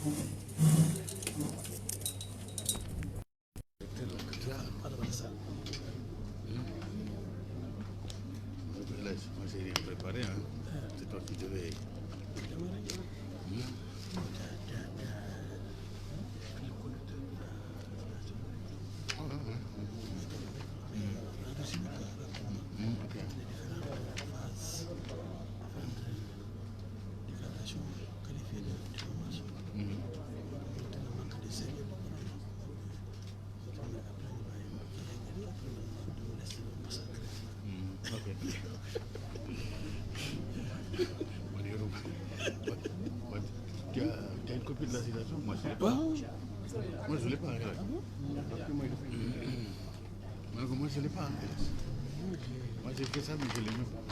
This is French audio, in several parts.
Moi, j'ai rien préparé, hein. C'est toi qui devais. Tu as une copie de la citation? Moi, je ne l'ai pas. Moi, je ne l'ai pas. Moi, je ne l'ai pas. Moi, j'ai fait ça, mais je ne l'ai même pas.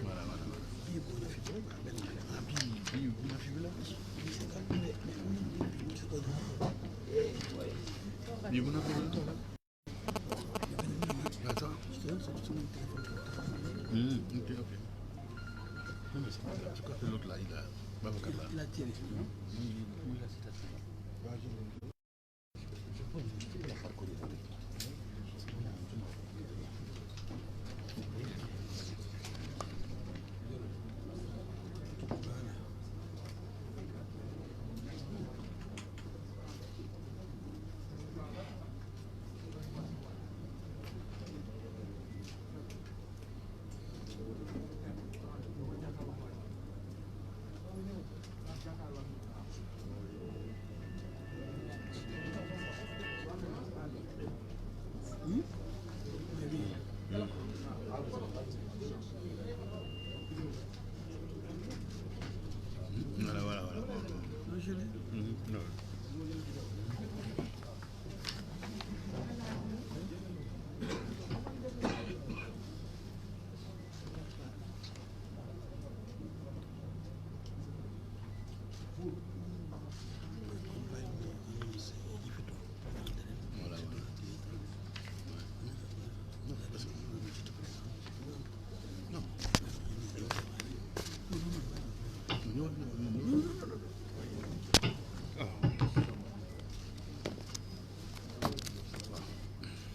Voilà. Ok. Non, mais c'est pas grave. C'est quoi que l'autre là, il a. Babacar là. Il a tiré. Oui, la citation. Je pense que c'est la parcours. Voilà. Non.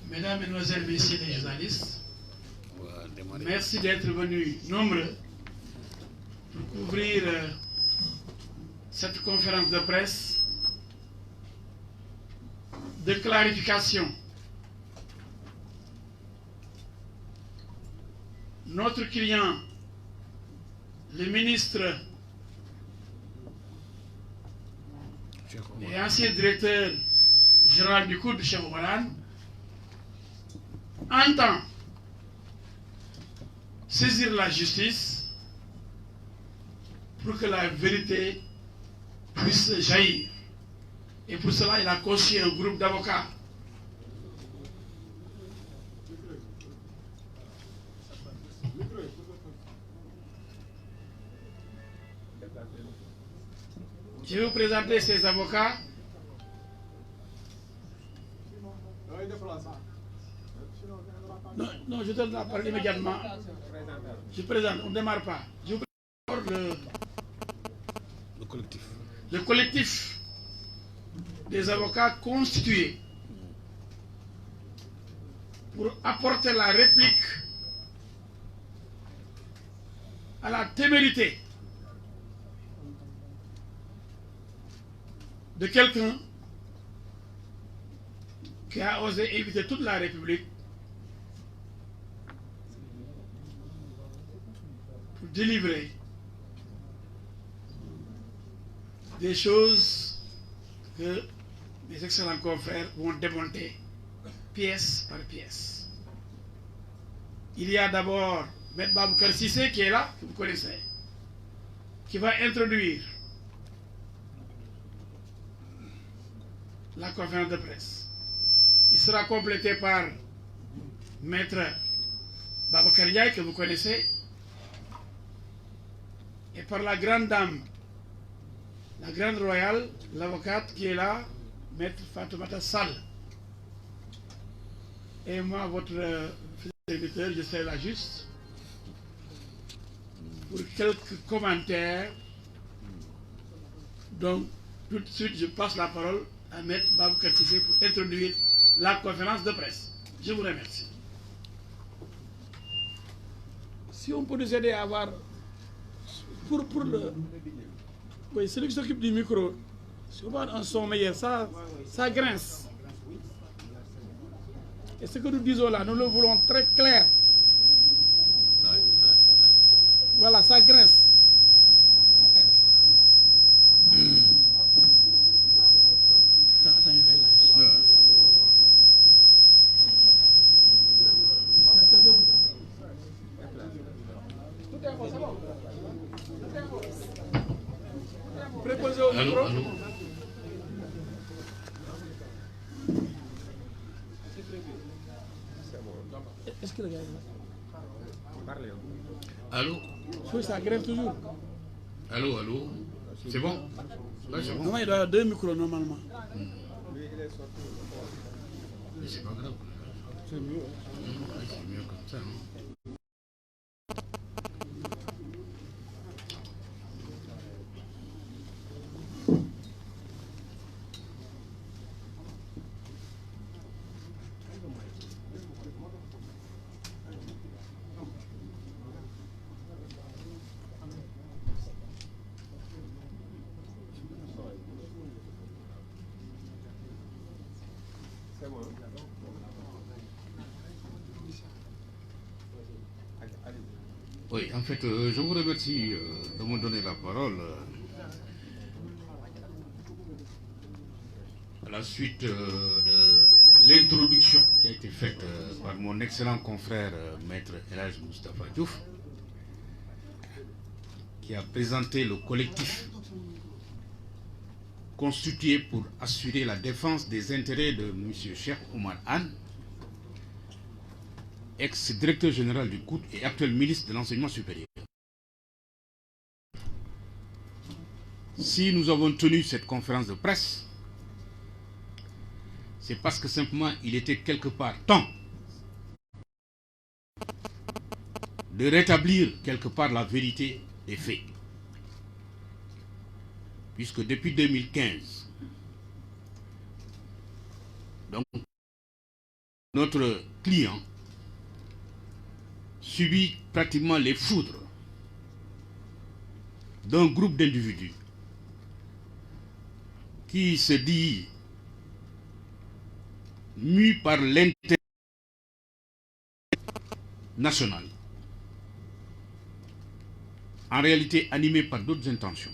Mesdames, Mesdemoiselles, Messieurs les journalistes, merci d'être venus nombreux pour couvrir cette conférence de presse de clarification. Notre client, le ministre et ancien directeur général du COUD, Cheikh Oumar, entend saisir la justice pour que la vérité puisse jaillir. Et pour cela, il a conçu un groupe d'avocats. Je vais vous présenter ces avocats. Non, je donne la parole immédiatement. Je présente, on ne démarre pas. Je vous présente le collectif des avocats constitués pour apporter la réplique à la témérité de quelqu'un qui a osé éviter toute la République pour délivrer des choses que mes excellents confrères vont démonter pièce par pièce. Il y a d'abord M. Babacar Cissé qui est là, que vous connaissez, qui va introduire la conférence de presse. Il sera complété par Maître Babacar Ndiaye, que vous connaissez, et par la grande dame, la grande royale, l'avocate qui est là, Maître Fatoumata Sall. Et moi, votre serviteur, je serai là juste pour quelques commentaires Donc, tout de suite, je passe la parole à Maître Baboucar Cissé pour introduire la conférence de presse. Je vous remercie. Si on peut nous aider à avoir... Pour le... Oui, celui qui s'occupe du micro, si on va un son meilleur, ça grince. Et ce que nous disons là, nous le voulons très clair. Voilà, ça grince. Attends, il va là. Tout est bon, c'est bon. Préposé au micro. Allô. Est-ce que le gars est là? Parlez. Allô. Oui, ça grince toujours. Allô. C'est bon? Ouais, c'est bon. Non, il doit y avoir 2 micros normalement. Mais c'est pas grave. C'est mieux. C'est mieux comme ça. Oui, en fait, je vous remercie de me donner la parole. À la suite de l'introduction qui a été faite par mon excellent confrère Maître El Hadj Moustapha Diouf, qui a présenté le collectif constitué pour assurer la défense des intérêts de M. Cheikh Oumar Anne, ex-directeur général du COUD et actuel ministre de l'Enseignement supérieur. Si nous avons tenu cette conférence de presse, c'est parce que simplement il était quelque part temps de rétablir quelque part la vérité des faits. Puisque depuis 2015, donc, notre client subit pratiquement les foudres d'un groupe d'individus qui se dit mu par l'intérêt national, en réalité animé par d'autres intentions,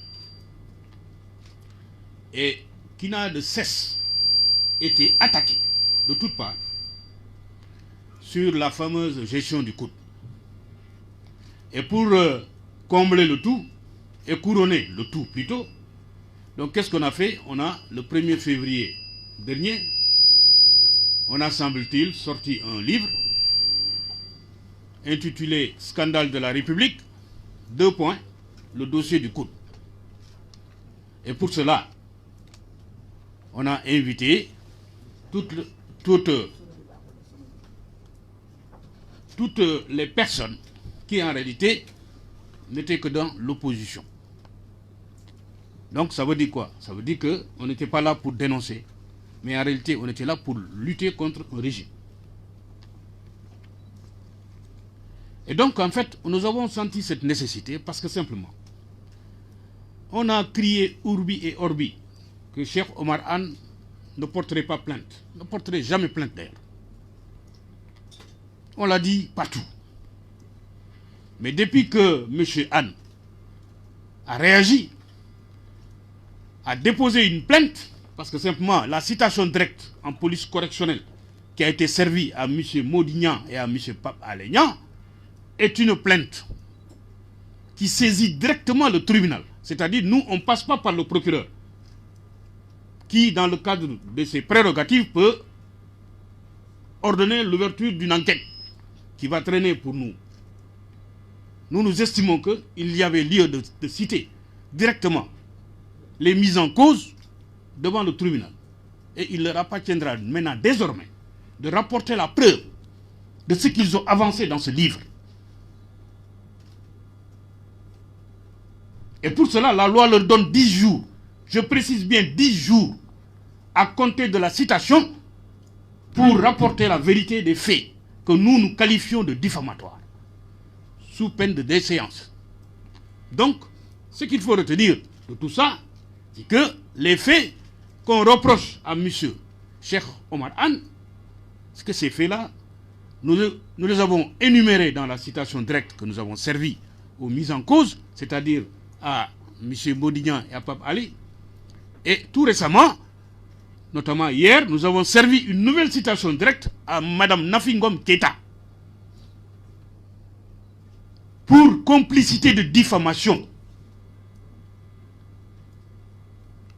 et qui n'a de cesse été attaqué de toutes parts sur la fameuse gestion du COUD. Et pour combler le tout, et couronner le tout plutôt, donc qu'est-ce qu'on a fait? On a, le 1er février dernier, on a, semble-t-il, sorti un livre intitulé « Scandale de la République », 2 points, le dossier du COUD. Et pour cela, on a invité toutes les personnes qui en réalité n'étaient que dans l'opposition. Donc ça veut dire quoi? Ça veut dire qu'on n'était pas là pour dénoncer, mais en réalité on était là pour lutter contre un régime. Et donc en fait nous avons senti cette nécessité parce que simplement on a crié Urbi et Orbi que Cheikh Oumar Anne ne porterait pas plainte, ne porterait jamais plainte d'ailleurs. On l'a dit partout. Mais depuis que M. Anne a réagi, a déposé une plainte, parce que simplement la citation directe en police correctionnelle qui a été servie à M. Modignan et à M. Pape Alé-Niang est une plainte qui saisit directement le tribunal. C'est-à-dire, nous, on ne passe pas par le procureur, qui, dans le cadre de ses prérogatives, peut ordonner l'ouverture d'une enquête qui va traîner pour nous. Nous estimons qu'il y avait lieu de citer directement les mises en cause devant le tribunal. Et il leur appartiendra maintenant, désormais, de rapporter la preuve de ce qu'ils ont avancé dans ce livre. Et pour cela, la loi leur donne 10 jours je précise bien 10 jours à compter de la citation pour rapporter la vérité des faits que nous qualifions de diffamatoires, sous peine de déchéance. Donc, ce qu'il faut retenir de tout ça, c'est que les faits qu'on reproche à M. Cheikh Omar Anne, c'est que ces faits-là, nous les avons énumérés dans la citation directe que nous avons servi aux mises en cause, c'est-à-dire à M. Modignan et à Pape Ali. Et tout récemment, notamment hier, nous avons servi une nouvelle citation directe à Mme Nafingom Keita pour complicité de diffamation.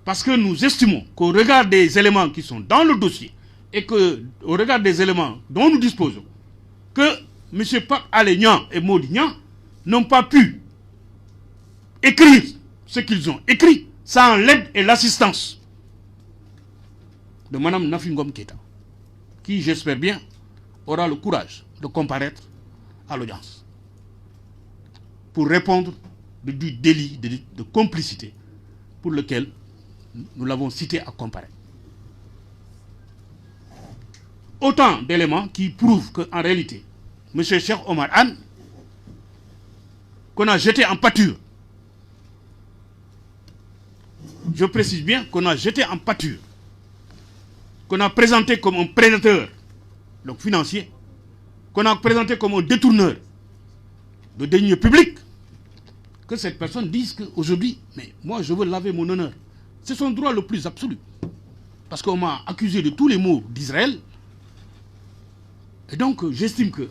Parce que nous estimons qu'au regard des éléments qui sont dans le dossier et qu'au regard des éléments dont nous disposons, que M. Pape Alé-Niang et Modignan n'ont pas pu écrire ce qu'ils ont écrit sans l'aide et l'assistance de Mme Nafingom Keita, qui, j'espère bien, aura le courage de comparaître à l'audience pour répondre du délit de complicité pour lequel nous l'avons cité à comparaître. Autant d'éléments qui prouvent qu'en réalité, M. Cheikh Omar Anne, qu'on a jeté en pâture, je précise bien qu'on a jeté en pâture, qu'on a présenté comme un prédateur, donc financier, qu'on a présenté comme un détourneur de deniers publics, que cette personne dise qu'aujourd'hui, mais moi je veux laver mon honneur. C'est son droit le plus absolu. Parce qu'on m'a accusé de tous les maux d'Israël. Et donc j'estime que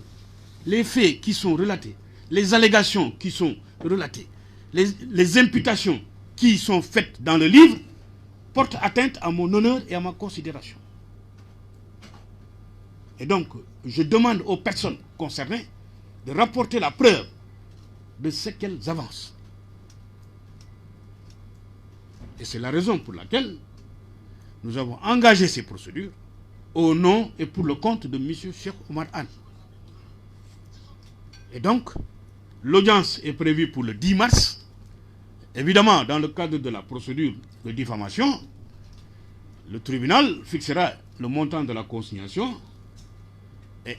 les faits qui sont relatés, les allégations qui sont relatées, les imputations qui sont faites dans le livre portent atteinte à mon honneur et à ma considération. Et donc, je demande aux personnes concernées de rapporter la preuve de ce qu'elles avancent. Et c'est la raison pour laquelle nous avons engagé ces procédures au nom et pour le compte de M. Cheikh Omar Anne. Et donc, l'audience est prévue pour le 10 mars. Évidemment, dans le cadre de la procédure de diffamation, le tribunal fixera le montant de la consignation et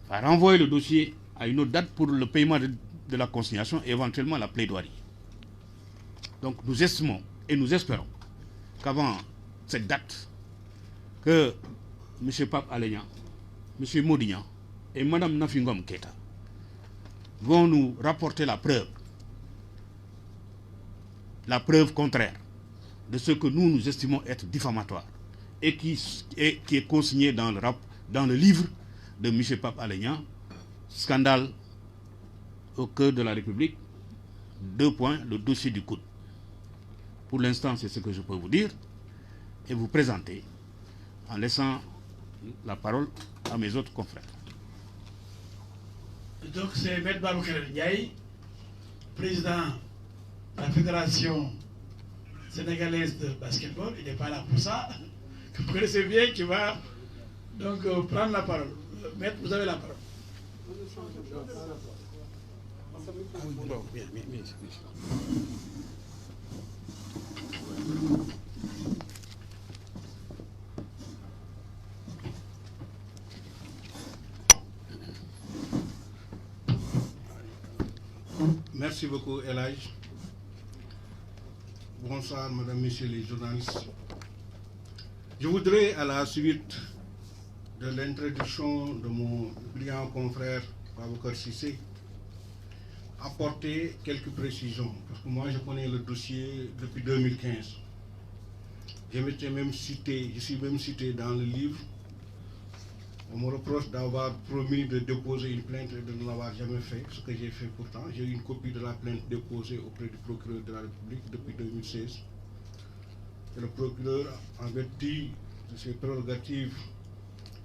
va renvoyer le dossier à une autre date pour le paiement de la consignation et éventuellement la plaidoirie. Donc nous estimons et nous espérons qu'avant cette date, que M. Pape Alé-Niang, M. Modignan et Mme Nafingom Keita vont nous rapporter la preuve contraire de ce que nous estimons être diffamatoire et qui est consigné dans le livre de M. Pape Alé-Niang, scandale au cœur de la République, 2 points, le dossier du coude. Pour l'instant, c'est ce que je peux vous dire et vous présenter en laissant la parole à mes autres confrères. Donc c'est M. Baboucarel Ndiaye, président de la Fédération sénégalaise de basketball, il n'est pas là pour ça, que vous connaissez bien, qui va donc prendre la parole. Maître, vous avez la parole. Bon, bien. Merci beaucoup, El Hadj. Bonsoir, mesdames, messieurs les journalistes. Je voudrais, à la suite de l'introduction de mon brillant confrère Baboucar Cissé, apporter quelques précisions. Parce que moi, je connais le dossier depuis 2015. Je suis même cité dans le livre. On me reproche d'avoir promis de déposer une plainte et de ne l'avoir jamais fait, ce que j'ai fait pourtant. J'ai eu une copie de la plainte déposée auprès du procureur de la République depuis 2016. Et le procureur, en vertu de ses prérogatives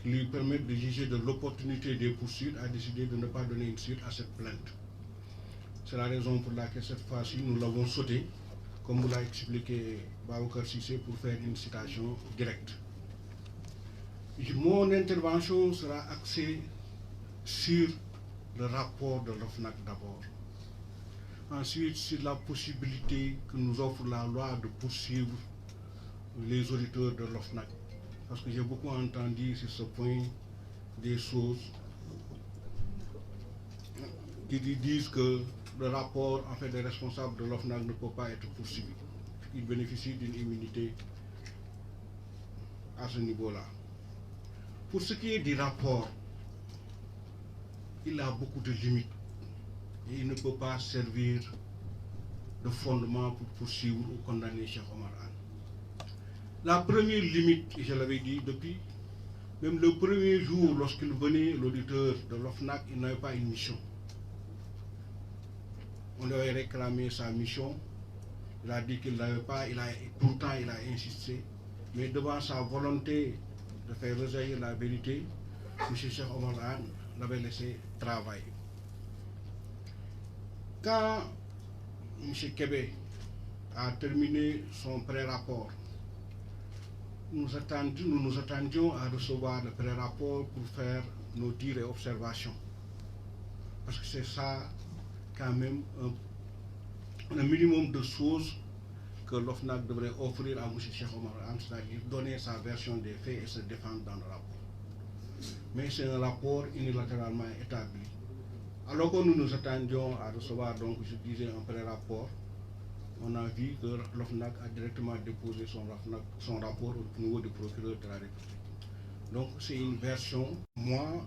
qui lui permettent de juger de l'opportunité des poursuites, a décidé de ne pas donner une suite à cette plainte. C'est la raison pour laquelle cette fois-ci, nous l'avons sauté, comme vous l'a expliqué Baboucar Cissé, pour faire une citation directe. Mon intervention sera axée sur le rapport de l'OFNAC d'abord. Ensuite, sur la possibilité que nous offre la loi de poursuivre les auditeurs de l'OFNAC. Parce que j'ai beaucoup entendu sur ce point des choses qui disent que le rapport en fait des responsables de l'OFNAC ne peut pas être poursuivi. Ils bénéficient d'une immunité à ce niveau-là. Pour ce qui est du rapport, il a beaucoup de limites et il ne peut pas servir de fondement pour poursuivre ou condamner Cheikh Omar Anne. La première limite, je l'avais dit depuis, même le premier jour lorsqu'il venait, l'auditeur de l'OFNAC, il n'avait pas une mission. On lui avait réclamé sa mission, il a dit qu'il ne l'avait pas, pourtant il a insisté, mais devant sa volonté de faire rejaillir la vérité, M. Cheikh Omar Anne l'avait laissé travailler. Quand M. Kébé a terminé son pré-rapport, nous nous attendions à recevoir le pré-rapport pour faire nos dires et observations. Parce que c'est ça, quand même, un minimum de choses que l'OFNAC devrait offrir à M. Cheikh Omar Anne, c'est-à-dire donner sa version des faits et se défendre dans le rapport. Mais c'est un rapport unilatéralement établi. Alors que nous nous attendions à recevoir, donc, je disais, un pré-rapport, on a vu que l'OFNAC a directement déposé son rapport au niveau du procureur de la République. Donc c'est une version. Moi,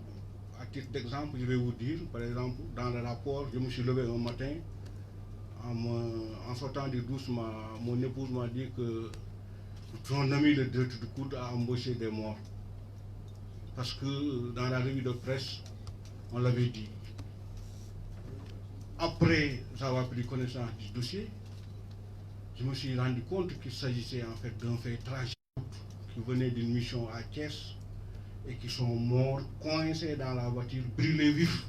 à titre d'exemple, je vais vous dire, par exemple, dans le rapport, je me suis levé un matin, en sortant de douche, mon épouse m'a dit que son ami le directeur du coude a embauché des morts. Parce que dans la revue de presse, on l'avait dit. Après avoir pris connaissance du dossier, je me suis rendu compte qu'il s'agissait en fait d'un fait tragique qui venait d'une mission à Thiès et qui sont morts, coincés dans la voiture, brûlés vifs.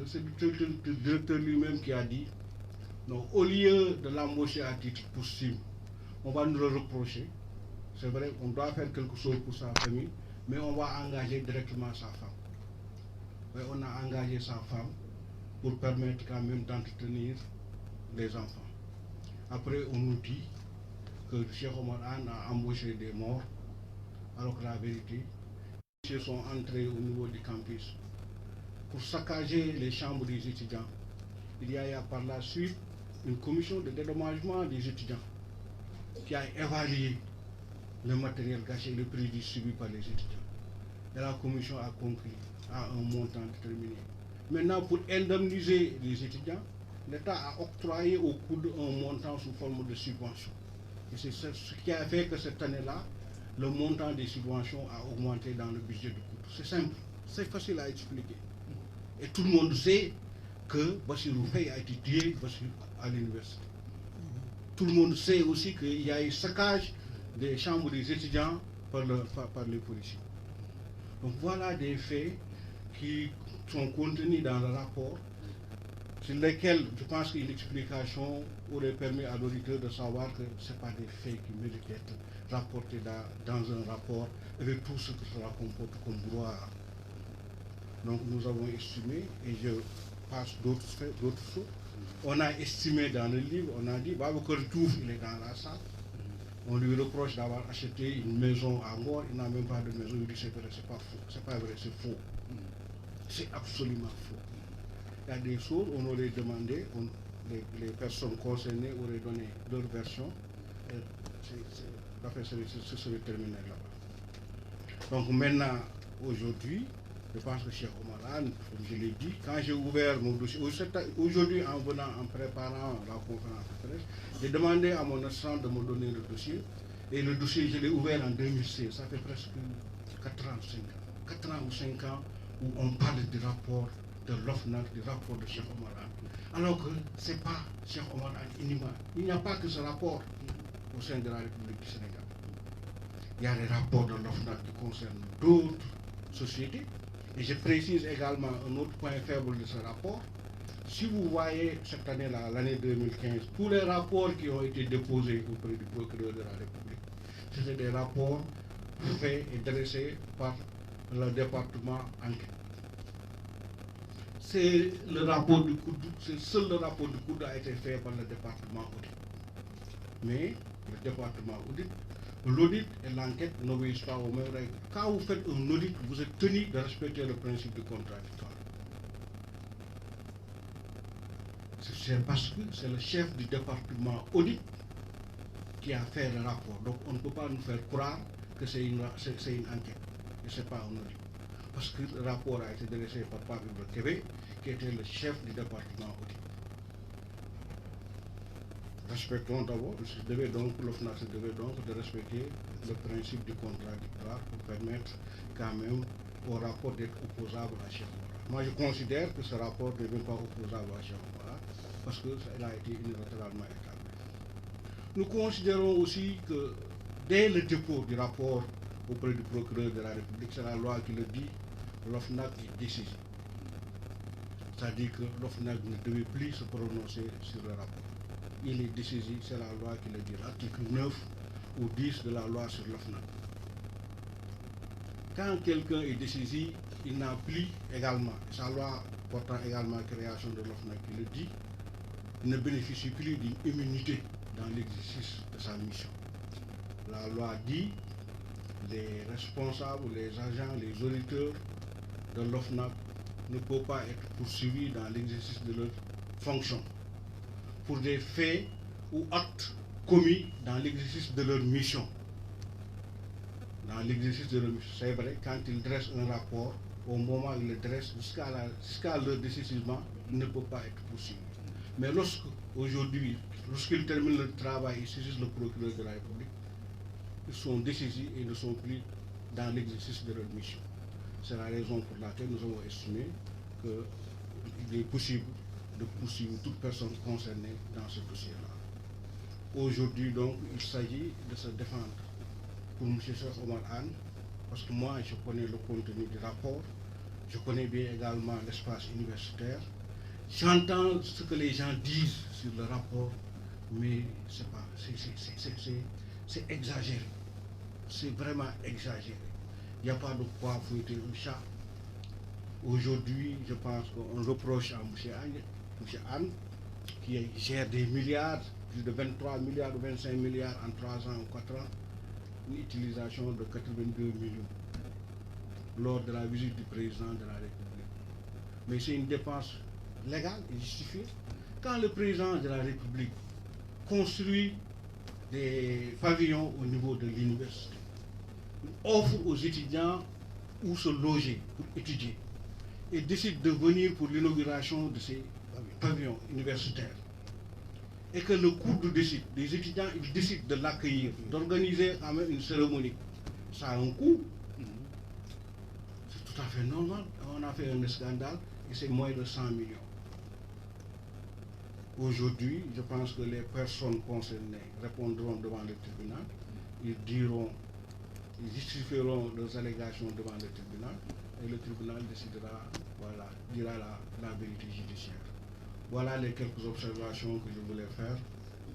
C'est le directeur lui-même qui a dit, non, au lieu de l'embaucher à titre possible, on va nous le reprocher. C'est vrai, on doit faire quelque chose pour sa famille, mais on va engager directement sa femme. Et on a engagé sa femme pour permettre quand même d'entretenir les enfants. Après, on nous dit que Cheikh Omar Anne a embauché des morts, alors que la vérité, ils sont entrés au niveau du campus pour saccager les chambres des étudiants. Il y a par la suite une commission de dédommagement des étudiants qui a évalué le matériel gâché, le préjudice subi par les étudiants. Et la commission a conclu à un montant déterminé. Maintenant, pour indemniser les étudiants, l'État a octroyé au coude un montant sous forme de subvention. Et c'est ce qui a fait que cette année-là, le montant des subventions a augmenté dans le budget du coude. C'est simple, c'est facile à expliquer. Et tout le monde sait que Bassirou Faye a été tué à l'université. Tout le monde sait aussi qu'il y a eu saccage des chambres des étudiants par les policiers. Donc voilà des faits qui sont contenus dans le rapport, sur lesquels je pense qu'une explication aurait permis à l'auditeur de savoir que ce n'est pas des faits qui méritent d'être rapportés dans un rapport avec tout ce que cela comporte comme droit. Donc nous avons estimé, et je passe d'autres faits, d'autres choses. On a estimé dans le livre, on a dit, Babacar Diouf, il est dans la salle. On lui reproche d'avoir acheté une maison à Ngor, il n'a même pas de maison, il dit c'est vrai, c'est pas faux, c'est pas vrai, c'est faux. C'est absolument faux. Il y a des choses, on aurait demandé, les personnes concernées auraient donné leur version, et l'affaire se serait terminée là-bas. Donc maintenant, aujourd'hui, je pense que Cheikh Omar Anne, comme je l'ai dit, quand j'ai ouvert mon dossier, aujourd'hui en venant, en préparant la conférence de presse, j'ai demandé à mon assistant de me donner le dossier, et le dossier, je l'ai ouvert en 2016, ça fait presque 4 ans, 5 ans. 4 ans ou 5 ans où on parle du rapport de l'OFNAC, du rapport de Cheikh Omar Anne. Alors que ce n'est pas Cheikh Omar Anne uniquement. Il n'y a pas que ce rapport au sein de la République du Sénégal. Il y a les rapports de l'OFNAC qui concernent d'autres sociétés. Et je précise également un autre point faible de ce rapport. Si vous voyez cette année-là, l'année 2015, tous les rapports qui ont été déposés auprès du procureur de la République, c'était des rapports faits et dressés par le département enquête. c'est le rapport du COUD, seul le rapport du COUD a été fait par le département audit. Mais le département audit, l'audit et l'enquête n'obéissent pas aux mêmes règles. Quand vous faites un audit, vous êtes tenu de respecter le principe du contradictoire. C'est parce que c'est le chef du département audit qui a fait le rapport. Donc on ne peut pas nous faire croire que c'est une enquête. Et ce n'est pas un audit. Parce que le rapport a été dressé par Pape Québec, qui était le chef du département audit. Respectons d'abord, l'OFNAC se devait donc de respecter le principe du contradictoire pour permettre quand même au rapport d'être opposable à Cheikh Oumar. Moi je considère que ce rapport n'est même pas opposable à Cheikh Oumar parce que ça a été unilatéralement établi. Nous considérons aussi que dès le dépôt du rapport auprès du procureur de la République, c'est la loi qui le dit, l'OFNAC est décisif. C'est-à-dire que l'OFNAC ne devait plus se prononcer sur le rapport. Il est décisif, c'est la loi qui le dit, l'article 9 ou 10 de la loi sur l'OFNAC. Quand quelqu'un est décisif, il n'a plus également, sa loi portant également création de l'OFNAC qui le dit, il ne bénéficie plus d'une immunité dans l'exercice de sa mission. La loi dit les responsables, les agents, les auditeurs de l'OFNAC ne peuvent pas être poursuivis dans l'exercice de leur fonction pour des faits ou actes commis dans l'exercice de leur mission. Dans l'exercice de leur mission, c'est vrai, quand ils dressent un rapport, au moment où ils le dressent, jusqu'à leur décision, ils ne peuvent pas être poursuivis. Mais aujourd'hui, lorsqu'ils terminent le travail, ils saisissent le procureur de la République, ils sont décisifs et ne sont plus dans l'exercice de leur mission. C'est la raison pour laquelle nous avons estimé qu'il est possible de poursuivre toute personne concernée dans ce dossier-là. Aujourd'hui, donc, il s'agit de se défendre pour M. Cheikh Oumar Anne, parce que moi, je connais le contenu du rapport, je connais bien également l'espace universitaire, j'entends ce que les gens disent sur le rapport, mais c'est exagéré. C'est vraiment exagéré. Il n'y a pas de quoi fouetter un chat. Aujourd'hui, je pense qu'on reproche à M. Anne, qui gère des milliards, plus de 23 milliards ou 25 milliards en 3 ans ou 4 ans, une utilisation de 82 millions lors de la visite du président de la République. Mais c'est une dépense légale et justifiée. Quand le président de la République construit des pavillons au niveau de l'université, offre aux étudiants où se loger pour étudier et décide de venir pour l'inauguration de ces pavillons universitaires, et que le COUD décide, des étudiants, ils décident de l'accueillir, d'organiser quand même une cérémonie, ça a un coût. C'est tout à fait normal. On a fait un scandale et c'est moins de 100 millions. Aujourd'hui, je pense que les personnes concernées répondront devant le tribunal, ils justifieront leurs allégations devant le tribunal et le tribunal décidera, voilà, dira la vérité judiciaire. Voilà les quelques observations que je voulais faire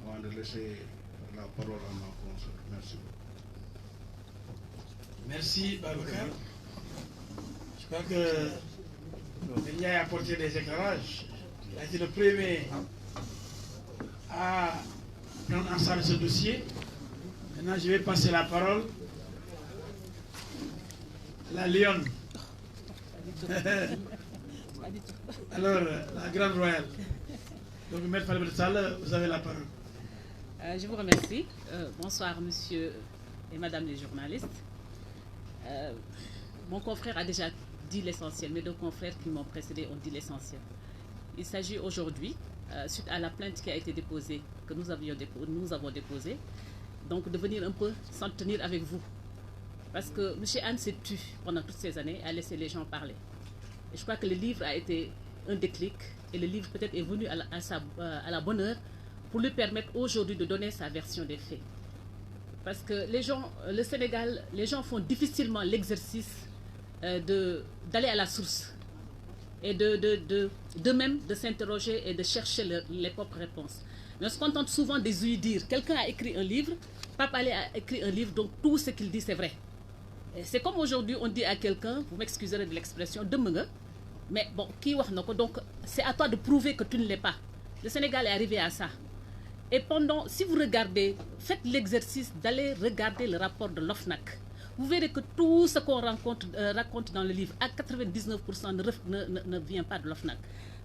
avant de laisser la parole à ma consoeur. Merci beaucoup. Merci, Babacar. Je crois que il a apporté des éclairages. Il a été le premier à prendre en charge ce dossier. Maintenant, je vais passer la parole à la Lyon. Alors, la Grande Royale. Donc, Maître Fadel Sall, vous avez la parole. Je vous remercie. Bonsoir, monsieur et madame les journalistes. Mon confrère a déjà dit l'essentiel. Mes deux confrères qui m'ont précédé ont dit l'essentiel. Il s'agit aujourd'hui, suite à la plainte qui a été déposée, que nous avons déposée, donc de venir un peu s'en tenir avec vous. Parce que M. Anne s'est tu pendant toutes ces années, a laissé les gens parler. Et je crois que le livre a été un déclic, et le livre peut-être est venu à la bonne heure pour lui permettre aujourd'hui de donner sa version des faits. Parce que les gens, le Sénégal, les gens font difficilement l'exercice d'aller à la source et d'eux-mêmes de s'interroger et de chercher les propres réponses. Mais on se contente souvent des ouï-dire. Quelqu'un a écrit un livre, Pape Alé a écrit un livre, donc tout ce qu'il dit c'est vrai. C'est comme aujourd'hui on dit à quelqu'un, vous m'excuserez de l'expression, de mengue, Mais bon, donc c'est à toi de prouver que tu ne l'es pas. Le Sénégal est arrivé à ça. Et si vous regardez, faites l'exercice d'aller regarder le rapport de l'OFNAC. Vous verrez que tout ce qu'on raconte dans le livre, à 99% ne vient pas de l'OFNAC.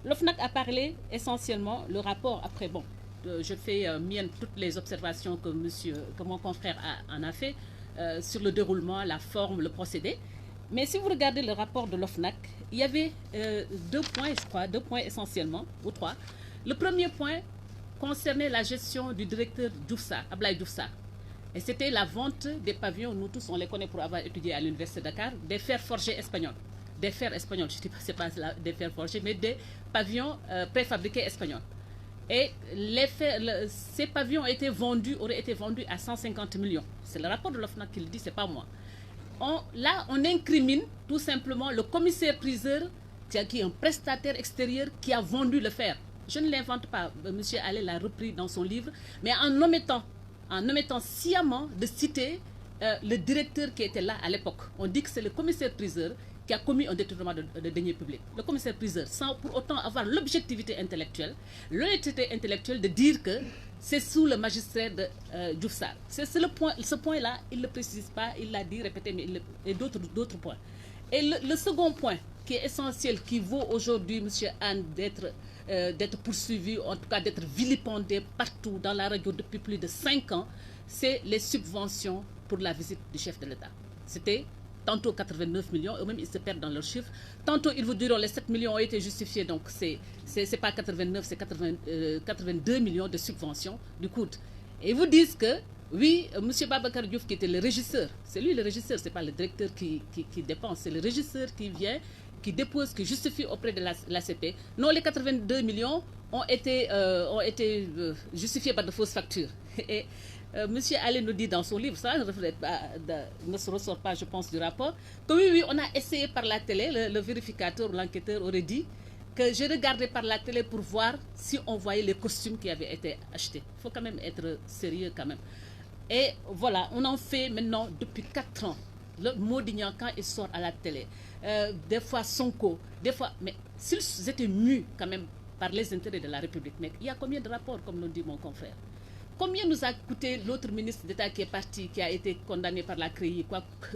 L'OFNAC a parlé essentiellement, le rapport, après bon, je fais mienne toutes les observations que mon confrère en a fait sur le déroulement, la forme, le procédé. Mais si vous regardez le rapport de l'OFNAC, il y avait 2 points, je crois, 2 points essentiellement, ou 3. Le premier point concernait la gestion du directeur Ablaye Diouf Sarr. Et c'était la vente des pavillons, nous tous on les connaît pour avoir étudié à l'université de Dakar, des fers forgés espagnols. Des fers espagnols, je ne dis pas, c'est pas des fers forgés, mais des pavillons préfabriqués espagnols. Et ces pavillons auraient été vendus à 150 millions. C'est le rapport de l'OFNAC qui le dit, c'est pas moi. Là, on incrimine tout simplement le commissaire-priseur, qui est un prestataire extérieur qui a vendu le fer. Je ne l'invente pas, M. Allais l'a repris dans son livre, mais en omettant sciemment de citer le directeur qui était là à l'époque. On dit que c'est le commissaire-priseur qui a commis un détournement de deniers publics. Le commissaire-priseur, sans pour autant avoir l'objectivité intellectuelle, l'honnêteté intellectuelle de dire que c'est sous le magistrat de Diouf Sarr. Ce point-là, il ne le précise pas, il l'a dit, répété, mais et d'autres points. Et le second point, qui est essentiel, qui vaut aujourd'hui, M. Anne, d'être poursuivi, en tout cas d'être vilipendé partout dans la radio depuis plus de 5 ans, c'est les subventions pour la visite du chef de l'État. C'était tantôt 89 millions, eux-mêmes ils se perdent dans leurs chiffres. Tantôt ils vous diront les 7 millions ont été justifiés, donc c'est pas 89, c'est 82 millions de subventions du coût. Et ils vous disent que, oui, M. Babacar Diouf qui était le régisseur, c'est lui le régisseur, c'est pas le directeur qui dépense, c'est le régisseur qui vient, qui dépose, qui justifie auprès de l'ACP. Non, les 82 millions ont été justifiés par de fausses factures. Et M. Allais nous dit dans son livre, ça ne se ressort pas, je pense, du rapport, que oui, on a essayé par la télé, le vérificateur, l'enquêteur aurait dit que j'ai regardé par la télé pour voir si on voyait les costumes qui avaient été achetés. Il faut quand même être sérieux quand même. Et voilà, on en fait maintenant depuis 4 ans. Le Modignan, quand il sort à la télé, des fois Sonko, des fois... Mais s'ils étaient mus quand même par les intérêts de la République, mais il y a combien de rapports, comme l'ont dit mon confrère? Combien nous a coûté l'autre ministre d'État qui est parti, qui a été condamné par la CREI,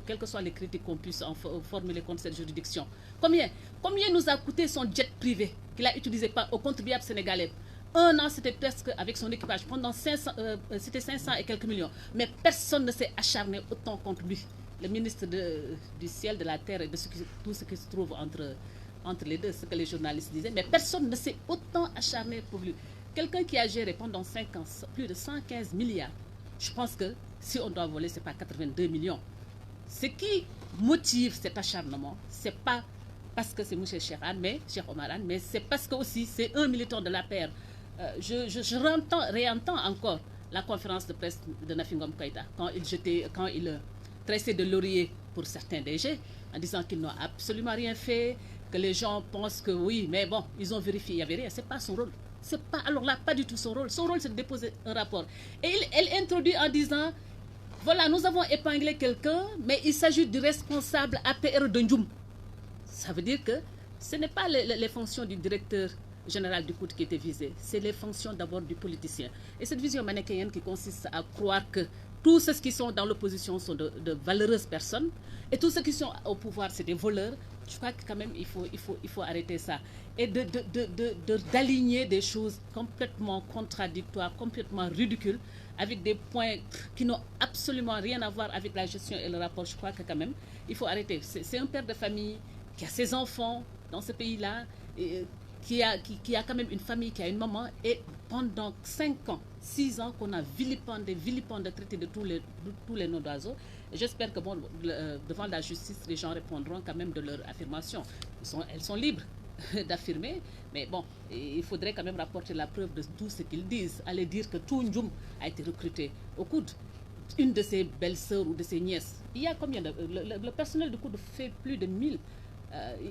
quelles que soient les critiques qu'on puisse formuler contre cette juridiction? Combien nous a coûté son jet privé qu'il a utilisé au contribuable sénégalais? 1 an, c'était presque avec son équipage. Pendant c'était 500 et quelques millions. Mais personne ne s'est acharné autant contre lui. Le ministre du ciel, de la terre et de tout ce qui se trouve entre les deux, ce que les journalistes disaient. Mais personne ne s'est autant acharné pour lui. Quelqu'un qui a géré pendant 5 ans plus de 115 milliards, je pense que si on doit voler, ce n'est pas 82 millions. Ce qui motive cet acharnement, ce n'est pas parce que c'est M. Cheikh Oumar Anne, mais c'est parce que aussi c'est un militant de la paire. Je réentends encore la conférence de presse de Nafi Ngom Keïta quand il tressait de laurier pour certains DG en disant qu'ils n'ont absolument rien fait, que les gens pensent que oui, mais bon, ils ont vérifié, il n'y avait rien. Ce n'est pas son rôle. Alors là, pas du tout son rôle. Son rôle, c'est de déposer un rapport. Et elle introduit en disant, voilà, nous avons épinglé quelqu'un, mais il s'agit du responsable APR de Ndjoum. Ça veut dire que ce n'est pas les fonctions du directeur général du COUD qui étaient visées, c'est les fonctions d'abord du politicien. Et cette vision manichéenne qui consiste à croire que tous ceux qui sont dans l'opposition sont de valeureuses personnes, et tous ceux qui sont au pouvoir, c'est des voleurs, je crois que quand même il faut arrêter ça. Et d'aligner des choses complètement contradictoires, complètement ridicules, avec des points qui n'ont absolument rien à voir avec la gestion et le rapport. Je crois que quand même, il faut arrêter. C'est un père de famille qui a ses enfants dans ce pays-là, qui a quand même une famille, qui a une maman, et pendant 5 ans, 6 ans qu'on a vilipendé, traité de tous les noms d'oiseaux. J'espère que bon, devant la justice, les gens répondront quand même de leur affirmation. Elles sont libres d'affirmer, mais bon, il faudrait quand même rapporter la preuve de tout ce qu'ils disent. Aller dire que tout Ndjoum a été recruté au COUD, une de ses belles-sœurs ou de ses nièces. Il y a combien le personnel du COUD fait plus de 1000.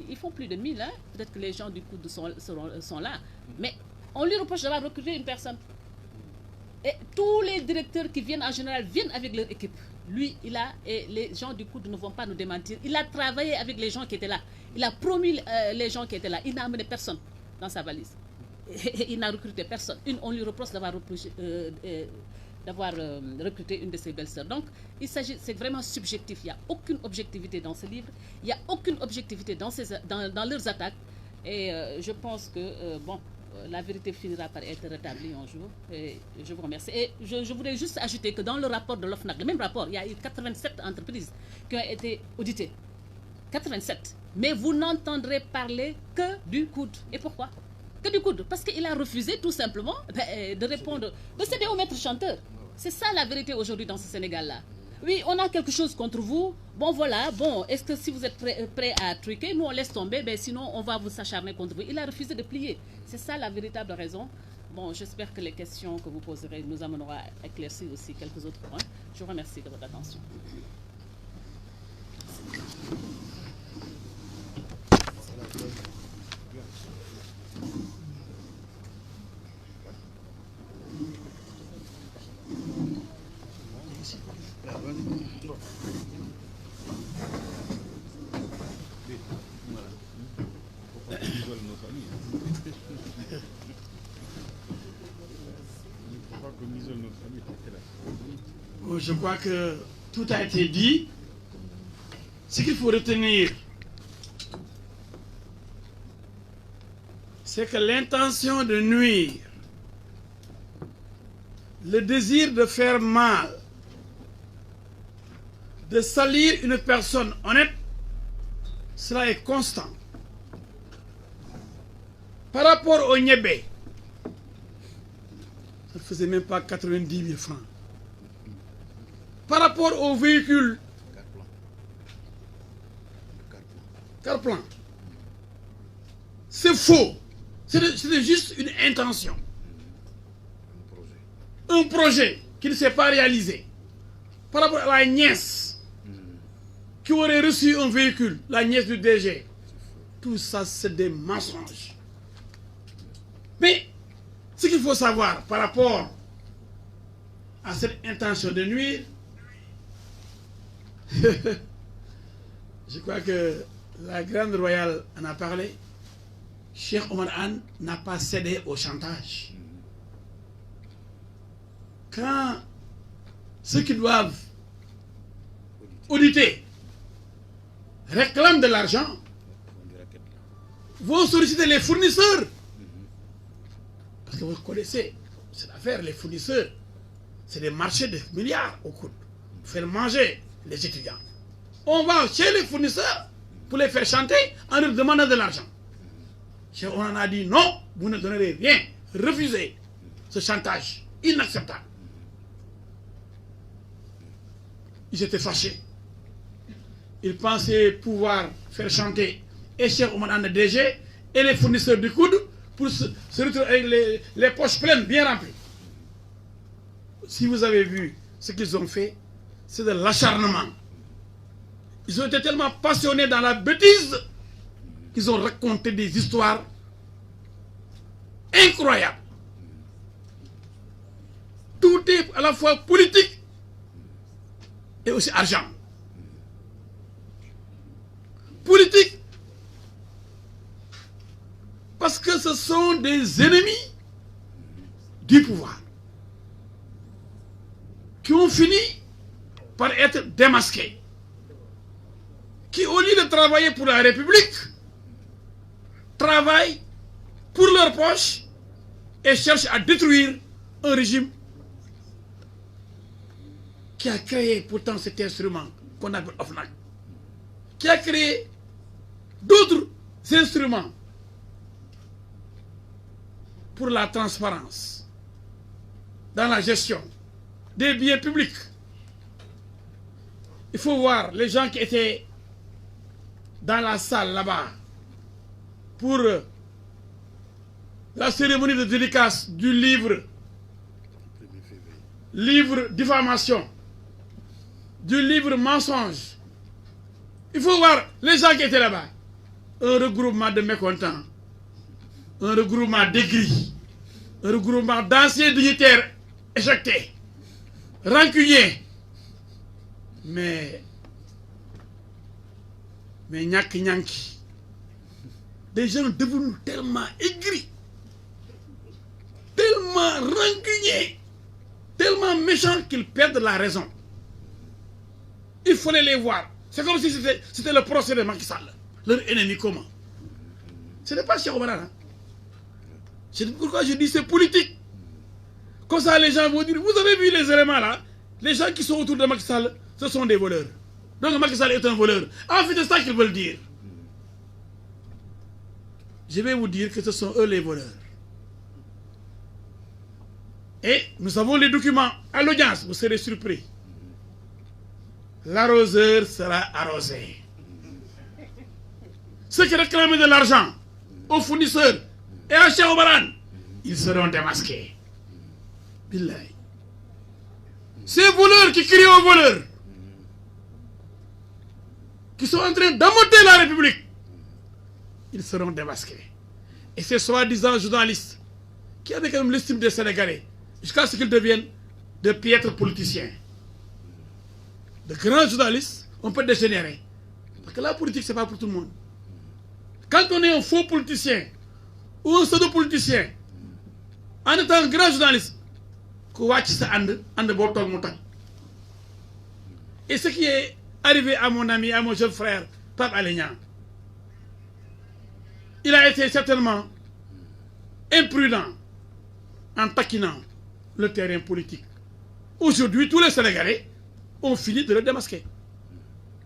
Ils font plus de 1000, hein? Peut-être que les gens du COUD sont là. Mais on lui reproche d'avoir recruté une personne. Et tous les directeurs qui viennent en général viennent avec leur équipe. Lui, et les gens du COUD ne vont pas nous démentir. Il a travaillé avec les gens qui étaient là. Il a promis les gens qui étaient là. Il n'a amené personne dans sa valise. Il n'a recruté personne. On lui reproche d'avoir recruté une de ses belles-sœurs. Donc, c'est vraiment subjectif. Il n'y a aucune objectivité dans ce livre. Il n'y a aucune objectivité dans leurs attaques. Et je pense que, la vérité finira par être rétablie un jour. Et je vous remercie. Et je voudrais juste ajouter que dans le rapport de l'OFNAC, le même rapport, il y a eu 87 entreprises qui ont été auditées. 87. Mais vous n'entendrez parler que du coude. Et pourquoi? Que du coude? Parce qu'il a refusé tout simplement de répondre, de céder au maître chanteur. C'est ça la vérité aujourd'hui dans ce Sénégal-là. Oui, on a quelque chose contre vous. Bon, voilà. Bon, est-ce que si vous êtes prêt à truquer, nous on laisse tomber, sinon on va vous s'acharner contre vous. Il a refusé de plier. C'est ça la véritable raison. Bon, j'espère que les questions que vous poserez nous amèneront à éclaircir aussi quelques autres points. Je vous remercie de votre attention. Je crois que tout a été dit. Ce qu'il faut retenir, c'est que l'intention de nuire, le désir de faire mal, de salir une personne honnête, cela est constant. Par rapport au Niébé, ça ne faisait même pas 90 000 francs. Par rapport au véhicule, Carplan, c'est faux. C'était juste une intention. Un projet qui ne s'est pas réalisé. Par rapport à la nièce qui aurait reçu un véhicule, la nièce du DG. Tout ça, c'est des mensonges. Mais ce qu'il faut savoir par rapport à cette intention de nuire, je crois que la Grande Royale en a parlé. Cheikh Oumar Anne n'a pas cédé au chantage. Quand ceux qui doivent auditer réclament de l'argent, vont solliciter les fournisseurs. Parce que vous connaissez cette affaire, les fournisseurs, c'est des marchés de milliards au coude. Faire manger les étudiants. On va chez les fournisseurs pour les faire chanter en leur demandant de l'argent. On en a dit non, vous ne donnerez rien. Refusez ce chantage inacceptable. Ils étaient fâchés. Ils pensaient pouvoir faire chanter et Cheikh Oumar Anne DG et les fournisseurs du coude pour se retrouver avec les poches pleines, bien remplies. Si vous avez vu ce qu'ils ont fait, c'est de l'acharnement. Ils ont été tellement passionnés dans la bêtise qu'ils ont raconté des histoires incroyables. Tout est à la fois politique et aussi argent. Politique, parce que ce sont des ennemis du pouvoir qui ont fini par être démasqués, qui au lieu de travailler pour la République, travaillent pour leur poche et cherchent à détruire un régime qui a créé pourtant cet instrument qu'on appelle OFNAC, qui a créé d'autres instruments pour la transparence dans la gestion des biens publics. Il faut voir les gens qui étaient dans la salle là-bas pour la cérémonie de dédicace du livre diffamation, du livre mensonge. Il faut voir les gens qui étaient là-bas. Un regroupement de mécontents, un regroupement d'aigris, un regroupement d'anciens dignitaires éjectés, rancuniers. Mais ñàkk ñànki des gens devenus tellement aigris, tellement rancuniers, tellement méchants qu'ils perdent la raison. Il fallait les voir. C'est comme si c'était le procès de Macky Sall. Leur ennemi commun. Ce n'est pas Cheikh Oumar Anne. C'est pourquoi je dis c'est politique. Comme ça, les gens vont dire, vous avez vu les éléments là? Les gens qui sont autour de Macky Sall, ce sont des voleurs. Donc Macky Sall est un voleur. En fait, c'est ça qu'ils veulent dire. Je vais vous dire que ce sont eux les voleurs. Et nous avons les documents à l'audience, vous serez surpris. L'arroseur sera arrosé. Ceux qui réclament de l'argent aux fournisseurs et à Cheikh Oumar Anne, ils seront démasqués. Billahi. Ces voleurs qui crient aux voleurs, qui sont en train d'amortir la République, ils seront démasqués. Et ces soi-disant journalistes, qui avaient quand même l'estime des Sénégalais, jusqu'à ce qu'ils deviennent de piètres politiciens. De grands journalistes, on peut dégénérer. Parce que la politique, ce n'est pas pour tout le monde. Quand on est un faux politicien, ou un pseudo-politicien, en étant un grand journaliste, et ce qui est arrivé à mon ami, à mon jeune frère, Pape Alé Niang, il a été certainement imprudent en taquinant le terrain politique. Aujourd'hui, tous les Sénégalais ont fini de le démasquer.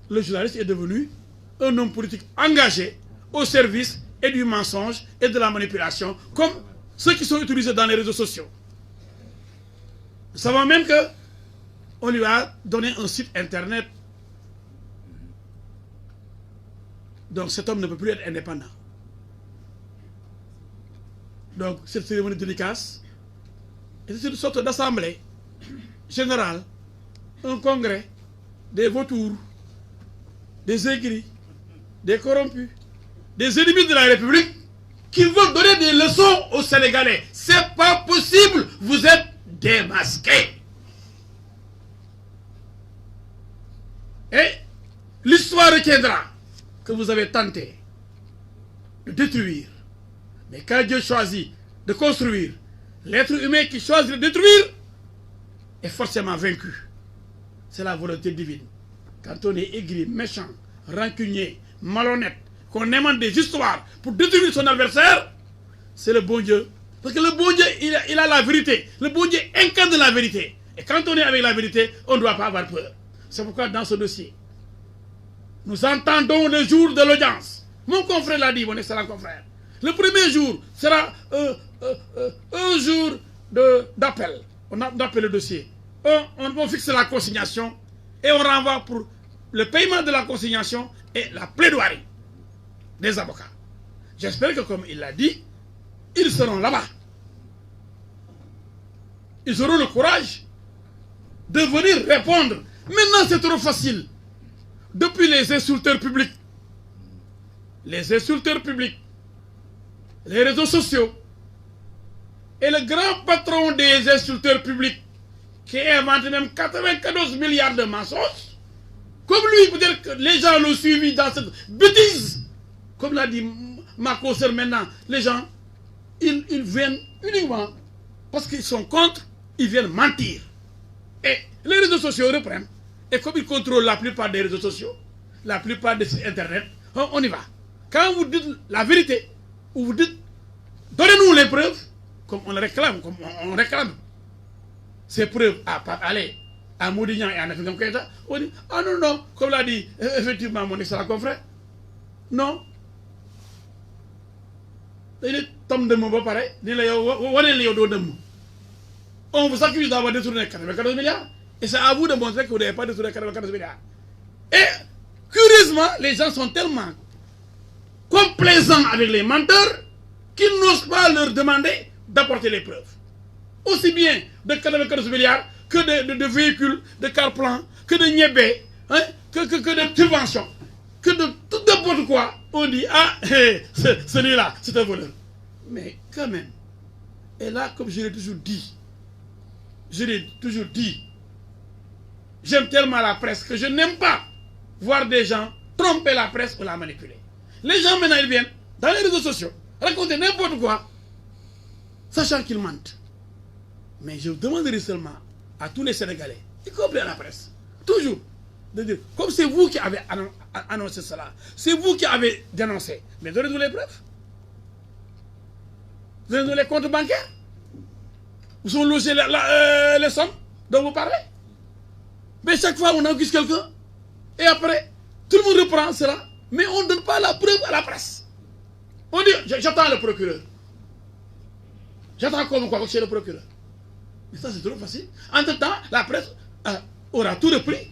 Le journaliste est devenu un homme politique engagé au service et du mensonge et de la manipulation, comme ceux qui sont utilisés dans les réseaux sociaux. Nous savons même qu'on lui a donné un site internet. Donc cet homme ne peut plus être indépendant. Donc cette cérémonie de dédicace est une sorte d'assemblée générale, un congrès, des vautours, des aigris, des corrompus, des ennemis de la République qui veulent donner des leçons aux Sénégalais. C'est pas possible, vous êtes démasqués. Et l'histoire retiendra que vous avez tenté de détruire. Mais quand Dieu choisit de construire, l'être humain qui choisit de détruire est forcément vaincu. C'est la volonté divine. Quand on est aigri, méchant, rancunier, malhonnête, qu'on émane des histoires pour détruire son adversaire, c'est le bon Dieu. Parce que le bon Dieu, il a la vérité. Le bon Dieu incarne la vérité. Et quand on est avec la vérité, on ne doit pas avoir peur. C'est pourquoi dans ce dossier, nous entendons le jour de l'audience. Mon confrère l'a dit, mon excellent confrère. Le premier jour sera un jour d'appel. On appelle le dossier. On fixe la consignation et on renvoie pour le paiement de la consignation et la plaidoirie des avocats. J'espère que, comme il l'a dit, ils seront là-bas. Ils auront le courage de venir répondre. Maintenant, c'est trop facile. Depuis les insulteurs publics, les réseaux sociaux, et le grand patron des insulteurs publics, qui invente même 94 milliards de mensonges, comme lui, peut-être que les gens l'ont suivi dans cette bêtise. Comme l'a dit ma consoeur maintenant, les gens, ils viennent uniquement parce qu'ils sont contre, ils viennent mentir. Et les réseaux sociaux reprennent. Et comme ils contrôlent la plupart des réseaux sociaux, la plupart des sites internet, on y va. Quand vous dites la vérité, ou vous dites, donnez-nous les preuves, comme on réclame, ces preuves à Pape Alé, à Modignan et à Nafi Keïta, on dit, ah non, non, comme l'a dit effectivement mon excellent confrère, non. Il est tom de mon beau pareil, on vous accuse d'avoir détourné 94 milliards, et c'est à vous de montrer que vous n'avez pas détourné 94 milliards. Et curieusement, les gens sont tellement complaisants avec les menteurs qu'ils n'osent pas leur demander d'apporter les preuves. Aussi bien de 94 milliards que de véhicules, de car-plans, que de niébé, hein, que de subventions, que de tout n'importe quoi. On dit, ah, celui-là, c'est un voleur. Mais quand même, et là, comme je l'ai toujours dit, j'aime tellement la presse que je n'aime pas voir des gens tromper la presse ou la manipuler. Les gens maintenant, ils viennent, dans les réseaux sociaux, raconter n'importe quoi, sachant qu'ils mentent. Mais je demanderai seulement à tous les Sénégalais, y compris à la presse, toujours, de dire, comme c'est vous qui avez annoncé cela, c'est vous qui avez dénoncé, mais donnez-nous les preuves. Donnez-nous les comptes bancaires. Où sont logés les sommes dont vous parlez. Mais chaque fois, on accuse quelqu'un, et après, tout le monde reprend cela, mais on ne donne pas la preuve à la presse. On dit, j'attends le procureur. J'attends comme quoi chez le procureur. Mais ça, c'est trop facile. Entre-temps, la presse aura tout repris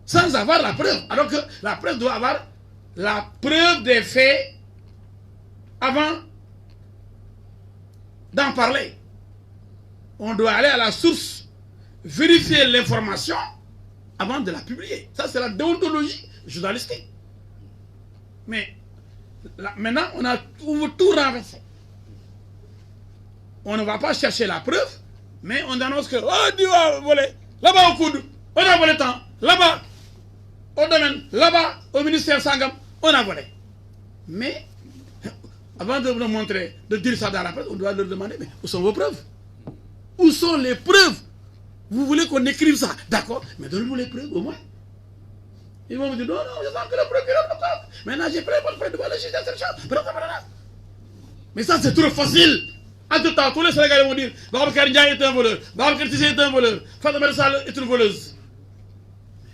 sans avoir la preuve. Alors que la presse doit avoir la preuve des faits avant d'en parler. On doit aller à la source, vérifier l'information avant de la publier. Ça, c'est la déontologie journalistique. Mais là, maintenant, on veut tout renverser. On ne va pas chercher la preuve, mais on annonce que Dieu a volé, là-bas au coude, on a volé tant, là-bas au domaine, là-bas au ministère Sangam, on a volé. Mais avant de nous montrer, de dire ça dans la presse, on doit leur demander, mais où sont vos preuves? Où sont les preuves? Vous voulez qu'on écrive ça? D'accord, mais donnez-nous les preuves au moins. Ils vont me dire, non, je sens que le procureur me compte. Maintenant, j'ai pris votre preuve devant le juge d'instruction. Mais ça, c'est trop facile. Entre-temps, tous les Sénégalais vont dire, Babacar Ndiaye est un voleur, Babacar Cissé est un voleur, Fatma Sall est une voleuse.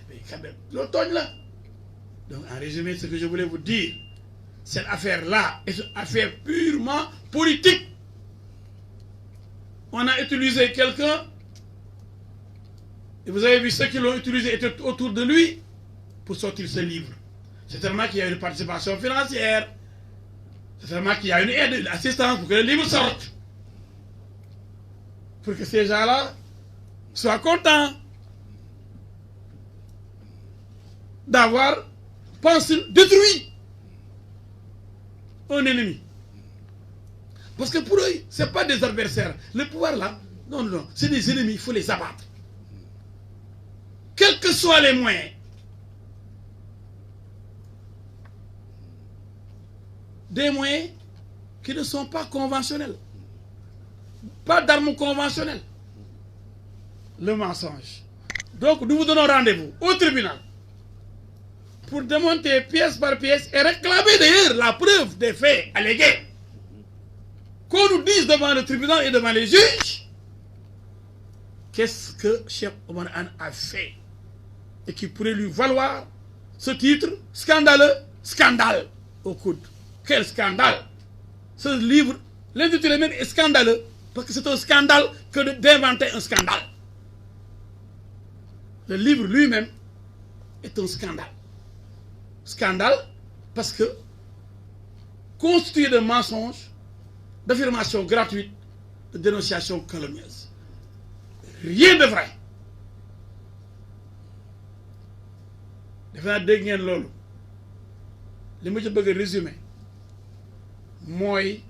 Mais quand même, l'automne là. Donc, en résumé, ce que je voulais vous dire, cette affaire-là est une affaire purement politique. On a utilisé quelqu'un, et vous avez vu ceux qui l'ont utilisé étaient autour de lui pour sortir ce livre. C'est tellement qu'il y a une participation financière, c'est tellement qu'il y a une aide, une assistance pour que le livre sorte. Pour que ces gens-là soient contents d'avoir pensé détruit un ennemi. Parce que pour eux, ce n'est pas des adversaires. Le pouvoir là, non, non, c'est des ennemis, il faut les abattre. Quels que soient les moyens. Des moyens qui ne sont pas conventionnels. Pas d'armes conventionnelles. Le mensonge. Donc nous vous donnons rendez-vous au tribunal pour démonter pièce par pièce et réclamer d'ailleurs la preuve des faits allégués. Qu'on nous dise devant le tribunal et devant les juges qu'est-ce que Cheikh Oumar Anne a fait et qui pourrait lui valoir ce titre scandaleux, scandale au coude. Quel scandale! Ce livre, l'intitulé même est scandaleux parce que c'est un scandale que d'inventer un scandale. Le livre lui-même est un scandale. Scandale parce que constitué de mensonges, d'affirmations gratuites, de dénonciations calomnieuses. Rien de vrai. defe naa dégg ngeen loolu li ma ci bëgg a résumé mooy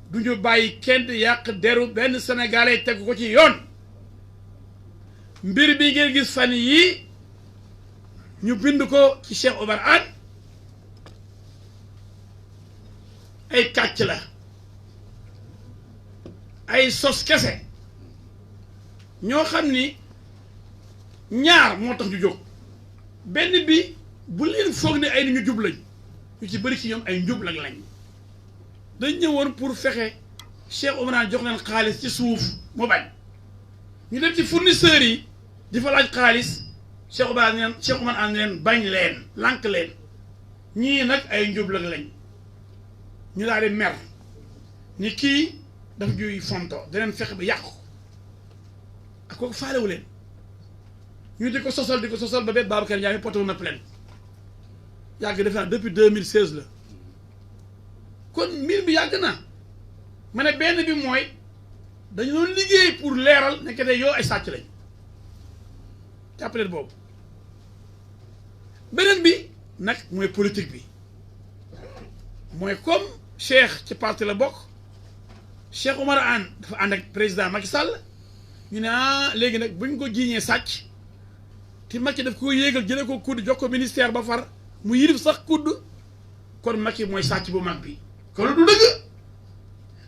du ñu bàyyi kenn yàq deru benn sénégalais teg ko ci yoon. mbir bi ngeen gis fan yii ñu bind ko ci Cheikh Oumar Anne ay kàcc la ay sos kese ñoo xam ni ñaar moo tax ñu jóg. benn bi bu leen foog ne ay nit ñu jub lañ ñu ci bëri ci ñoom ay njub lañ dañ ñëwoon pour fexe Cheikh Oumar Anne jox leen xaalis ci suuf mu bañ ñu dem ci fournisseurs yi di fa laaj xaalis Cheikh Oumar Anne leen bañ leen lànk leen ñii nag ay njub lañ ñu daal di mer ni kii daf juy fonto daneen fexe ba yàqu ak kooku faalewu leen ñu di ko sosal ba bet Babacar Ndiaye porté na plainte yàgg def naa depuis 2016 la kon mbir bi yàgg na ma ne benn bi mooy dañu doon liggéey pour leeral nekk de yow ay sàcc lañ jàppaleen boobu beneen bi nag mooy politique bi mooy comme Cheikh ci parti la bokk Cheikh Oumar Anne dafa ànd ak président Macky Sall ñu ne léegi nag buñ ko jiiñee sàcc te Macky daf ko yéegal jëlee ko kudd jox ko ministère ba far mu yilif sax kudd kon Macky mooy sàcc bu mag bi kon du dëgg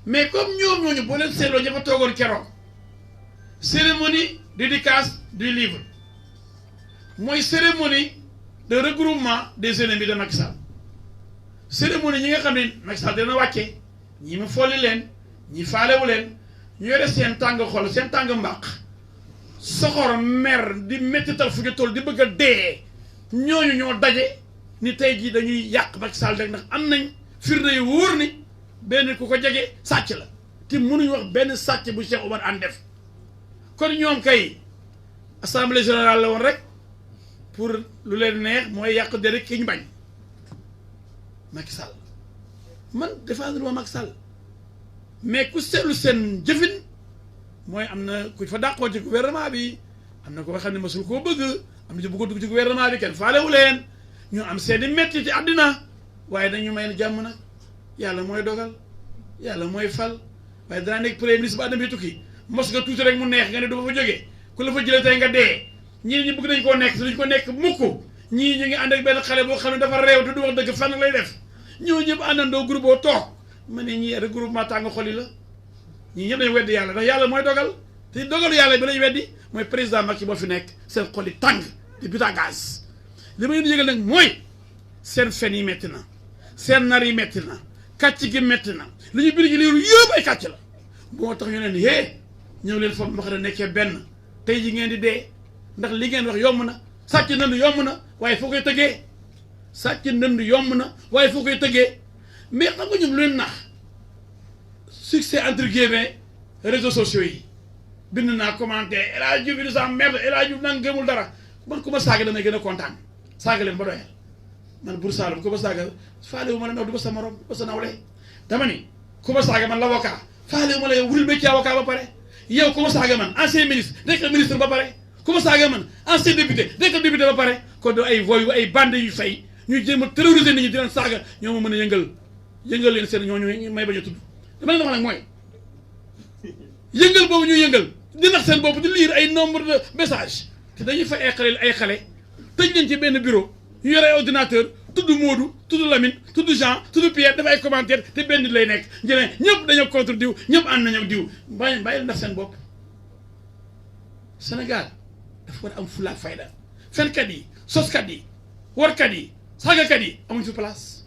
mais comme ñoom ñooñu boo leen seetloo ña fa toogoon keroog cérémonie dédicace du livre mooy cérémonie de regroupement des ennemis de Macky Sall cérémonie ñi nga xam ne Macky Sall dina wàcce ñi mu folli leen ñi faalewu leen ñu yore seen tàng xol seen tàng mbaq soxor mer di mettital fu ñu toll di bëgg a dee ñooñu ñoo daje ni tey jii dañuy yàq Macky Sall rek ndax am nañ firnde yu wóor ni benn ku ko jege sàcc la te mënuñu wax benn sàcc bu Cheikh Oumar Anne def kon ñoom kay assemblée générale la woon rek pour lu leen neex mooy yàq de rek ki ñu bañ Macky Sall man défendre ma Macky Sall mais ku seetlu seen jëfin mooy am na ku fa dàqoo ci gouvernement bi am na ko xam ne masul koo bëgg am na ci bëgg a dugg ci gouvernement bi kenn faalewu leen ñu am seeni metti ci àddina waaye dañu may ne jàmm nag yàlla mooy dogal yàlla mooy fal waaye danaa nekk premier ministre ba àddina bi tukki mos nga tuuti rek mu neex nga ne du ma fa jógee ku la fa jëlee tey nga dee ñii ñi bëgg nañ koo nekk te duñ ko nekk mukk ñii ñu ngi ànd ak benn xale boo xam ne dafa réew te du wax dëgg fan lay def ñoo ñëpp àndandoo groupe boo toog ma ne ñii regroupement tàng xol yi la ñii ñëpp dañu weddi yàlla ndax yàlla mooy dogal te dogalu yàlla bi lañu weddi mooy président Macky boo fi nekk seen xol yi tàng di buta gaz li ma leen yëgal nag mooy seen fen yi metti na seen nar yi metti na kàcc gi metti na li ñu biir gi liiru yëpp ay kàcc la moo tax ñu leen hee ñëw leen foofu mbax da nekkee benn tey ji ngeen di dee ndax li ngeen wax yomb na sàcc ndënd yomb na waaye foo koy tëggee sàcc ndënd yomb na waaye foo koy tëggee mais xam nga ñoom lu leen nax succès entre guillemets réseaux sociaux yi bind naa commenté El Hadj Diouf di sa merde El Hadj Diouf nanga gëmul dara man ku ma saaga damay gën a kontaan saaga leen ba doyal man Bour Saloum ku ma saaga faalewu ma la ndax du ma sa morom du ma sa nawle dama ni ku ma saaga man l'avocat faalewu ma la yow wuril métier avocat ba pare yow ku ma saaga man ancien ministre nekk ministre ba pare ku ma saaga man ancien député nekk député ba pare kon do ay voyu ay bande yu fay ñuy jéem a terroriser nit ñi di leen saaga ñoo ma mën a yëngal leen seen ñooñu may bañ a tudd dama leen wax nag mooy yëngal boobu ñuy yëngal di nax seen bopp di lire ay nombre de messages te dañuy fay ay xale tëj leen ci benn bureau ñu yore ay ordinateur tudd Modou tudd Lamine tudd Jean tudd Pierre dafa ay commentaire te benn nit lay nekk njëriñ ñëpp dañoo contre diw ñëpp ànd nañu ak diw bàyyi leen ndax seen bopp Sénégal dafa war a am fulla ak fayda fenkat yi soskat yi warkat yi saagakat yi amuñ fi place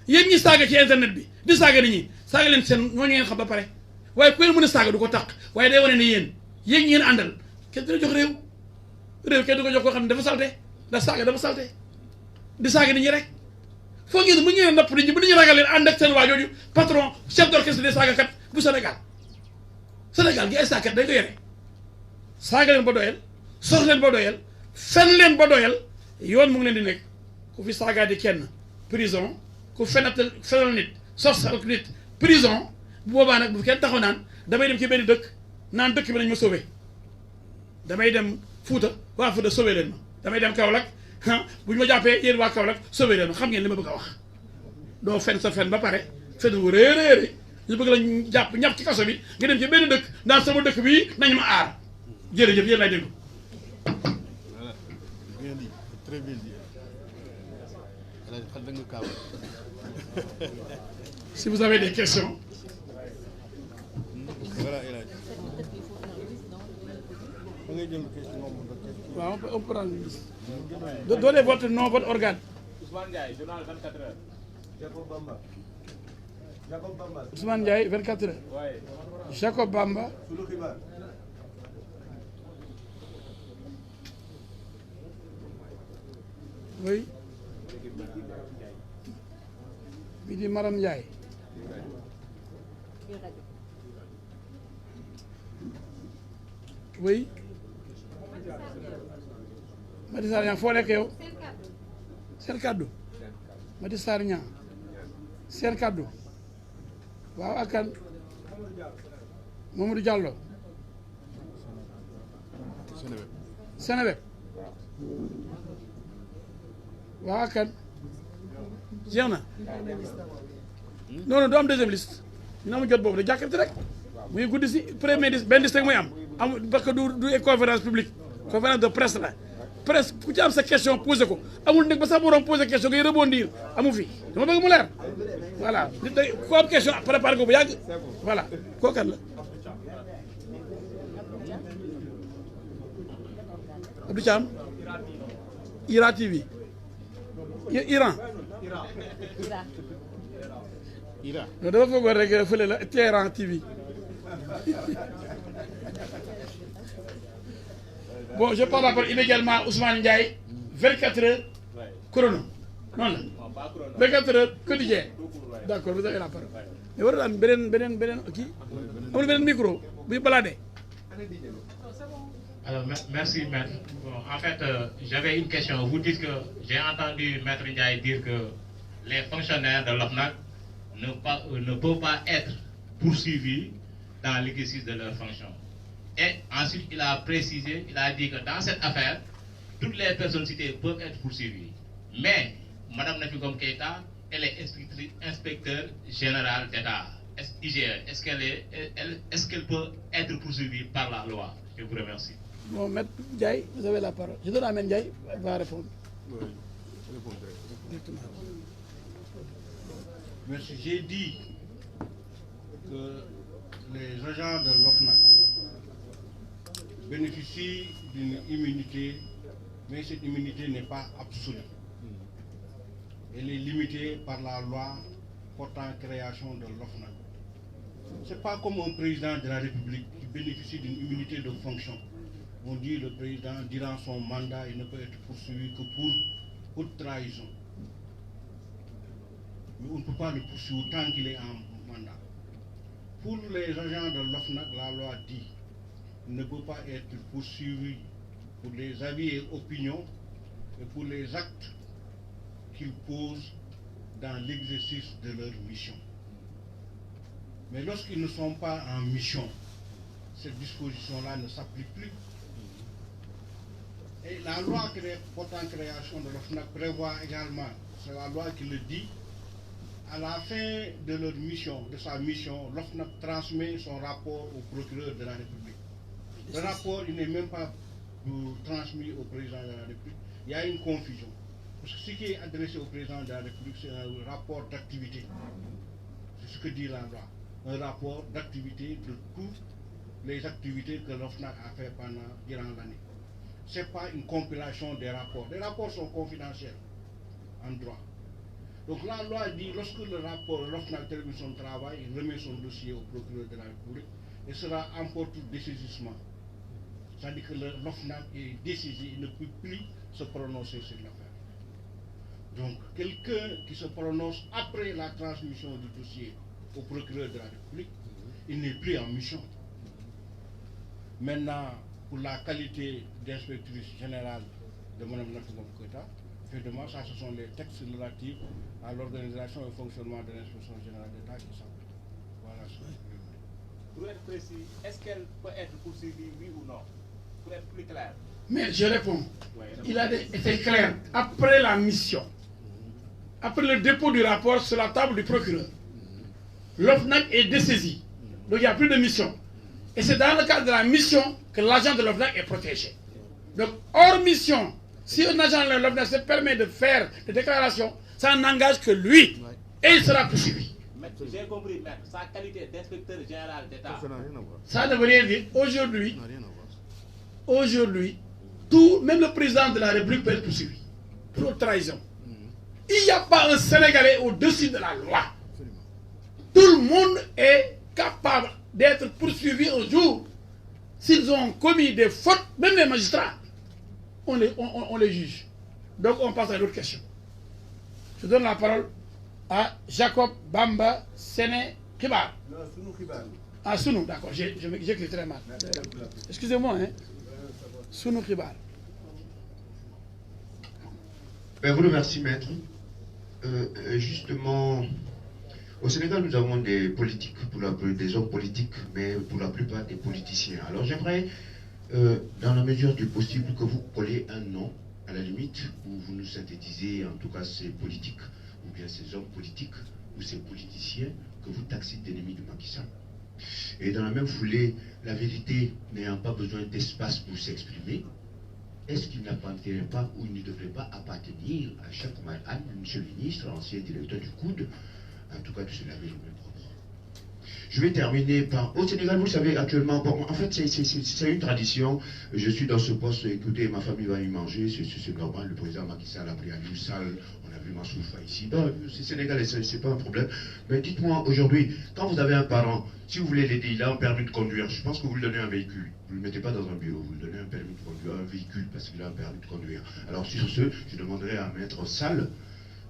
yéen ñi saaga ci internet bi di saaga nit ñi saaga leen seen ñooñu ngeen xam ba pare waaye ku leen mën a saaga du ko taq waaye day wane ne yéen ngeen àndal kenn du la jox réew kenn du ko jox koo xam ne dafa salte ndax saaga dafa salte di saaga nit ñi rek foo ngeen mu ngeen napp nit ñi bu nit ñi ragal leen ànd ak seen waa jooju patron chef d'orchestre des saagakat bu Sénégal gi ay saagakat dañ ko yore saaga leen ba doyal sox leen ba doyal fen leen ba doyal yoon mu ngi leen di nekk ku fi saagaa di kenn prison ku fenal nit sosal nit prison bu boobaa nag bu kenn taxaw naan damay dem ci benn dëkk naan dëkk bi nañ ma sauvé damay dem Fuuta waa Fuuta sauvé leen ma damay dem Kaolack bu ñu ma jàppee yéen waa Kaolack sauvé leen ma xam ngeen li ma bëgg a wax doo fen sa fen ba pare fen wu réeréeri ñu bëgg la jàpp ñàpp ci kaso bi nga dem ci benn dëkk naan sama dëkk bii nañ ma aar jërëjëf yéen lay déglu. Voilà, bien dit, très bien dit. Si vous avez des questions. Voilà, El Hadj. On peut prendre une liste. Donnez votre nom, votre organe. Ousmane Ndiaye, journal 24 heures. Ousmane Ndiaye, 24 heures. Ouais. Jacob Bamba. Oui. Midi Maram Ndiaye. Oui. Mati Sarr Niang foo nekk yow. Seen kaddu. Mati Sarr Niang. Seen kaddu. Waaw ak kan. Mamadou Diallo. Seneweb. waaw ak kan jeex na non non du am deuxième liste dina am jot boobu da jàkkati rek muy guddi si premier liste benn liste rek muy am parce que du conférence publique conférence de presse la presse ku ci am sa question posé ko amul nag ba sax borom posé question ngay rebondir amu fi dama bëgg mu leer voilà nit day ko am question préparé ko bu yàgg voilà kooku kan la Abdou Thiam Ira TV Iran non dama foogoon rek fële la Téhéran TV bon je parle après immédiatement Ousmane Ndiaye 24 heures chrono noonu la 24 heures quotidien d'accord vous avez la parole mais war na am beneen kii amul beneen micro buy baladé. Alors, merci, maître. Bon, en fait, j'avais une question. Vous dites que j'ai entendu maître Ndiaye dire que les fonctionnaires de l'OFNAC ne peuvent pas être poursuivis dans l'exercice de leurs fonctions. Et ensuite, il a précisé, il a dit que dans cette affaire, toutes les personnes citées peuvent être poursuivies. Mais, Mme Nafigom Keïta, elle est inspecteur général d'État, IGE. Est-ce qu'elle peut être poursuivie par la loi? Je vous remercie. Bon, maître Ndiaye, vous avez la parole. Je donne à Maître Ndiaye, elle va répondre. Oui, je répondrai. Merci. J'ai dit que les agents de l'OFNAC bénéficient d'une immunité, mais cette immunité n'est pas absolue. Elle est limitée par la loi portant création de l'OFNAC. Ce n'est pas comme un président de la République qui bénéficie d'une immunité de fonction. On dit le président, durant son mandat, il ne peut être poursuivi que pour haute trahison. Mais on ne peut pas le poursuivre tant qu'il est en mandat. Pour les agents de l'OFNAC, la loi dit qu'il ne peut pas être poursuivi pour les avis et opinions et pour les actes qu'ils posent dans l'exercice de leur mission. Mais lorsqu'ils ne sont pas en mission, cette disposition-là ne s'applique plus. Et la loi portant création de l'OFNAC prévoit également, c'est la loi qui le dit, à la fin de leur mission, de sa mission, l'OFNAC transmet son rapport au procureur de la République. Le rapport, il n'est même pas transmis au président de la République. Il y a une confusion. Parce que ce qui est adressé au président de la République, c'est un rapport d'activité. C'est ce que dit la loi. Un rapport d'activité de toutes les activités que l'OFNAC a fait durant l'année. Ce n'est pas une compilation des rapports. Les rapports sont confidentiels en droit. Donc la loi dit, lorsque le rapport, l'OFNAC termine son travail, il remet son dossier au procureur de la République et sera emporté tout dessaisissement. C'est-à-dire que l'OFNAC est dessaisi, il ne peut plus se prononcer sur l'affaire. Donc quelqu'un qui se prononce après la transmission du dossier au procureur de la République, il n'est plus en mission. Maintenant, pour la qualité d'inspectrice générale de Mme Nafigom Keïta, effectivement, ça ce sont les textes relatifs à l'organisation et au fonctionnement de l'inspection générale d'État qui s'appliquent. Voilà ce que je voulais dire. Pour être précis, est-ce qu'elle peut être poursuivie, oui ou non? Pour être plus clair. Mais je réponds. Il a été clair. Après la mission, après le dépôt du rapport sur la table du procureur, l'OFNAC est dessaisi. Donc il n'y a plus de mission. Et c'est dans le cadre de la mission que l'agent de l'OFNAC est protégé. Donc hors mission, si un agent de l'OFNAC se permet de faire des déclarations, ça n'engage que lui. Et il sera poursuivi. J'ai compris, maître. Sa qualité d'inspecteur général d'État. Ça ne veut rien dire. Aujourd'hui, tout, même le président de la République peut être poursuivi pour trahison. Il n'y a pas un Sénégalais au-dessus de la loi. Tout le monde est capable d'être poursuivi un jour s'ils ont commis des fautes, même les magistrats, on les juge. Donc on passe à d'autres questions. Je donne la parole à Jacob Bamba Sene Kibar. Ah, Sounou, d'accord, j'écris très mal. Excusez-moi, hein. Sounou Kibar. Ben, vous remercie, maître. Justement, au Sénégal, nous avons des politiques, des hommes politiques, mais pour la plupart des politiciens. Alors j'aimerais, dans la mesure du possible, que vous collez un nom, à la limite, où vous nous synthétisez, en tout cas ces politiques, ou bien ces hommes politiques, ou ces politiciens, que vous taxez d'ennemis de Macky Sall. Et dans la même foulée, la vérité n'ayant pas besoin d'espace pour s'exprimer, est-ce qu'il n'appartirait pas ou il ne devrait pas appartenir à Cheikh Oumar Anne, monsieur le ministre, ancien directeur du COUD, en tout cas du Sénégal, je me propre. Je vais terminer par... Au Sénégal, vous savez, actuellement, bon, en fait, c'est une tradition. Je suis dans ce poste, écoutez, ma famille va y manger, c'est normal. Le président Macky Sall a pris une salle, on a vu Mansour Faye ici. Bon, c'est sénégalais, c'est pas un problème. Mais dites-moi, aujourd'hui, quand vous avez un parent, si vous voulez l'aider, il a un permis de conduire, je pense que vous lui donnez un véhicule. Vous ne le mettez pas dans un bureau, vous lui donnez un permis de conduire, un véhicule, parce qu'il a un permis de conduire. Alors, sur ce, je demanderai à Maître Sall,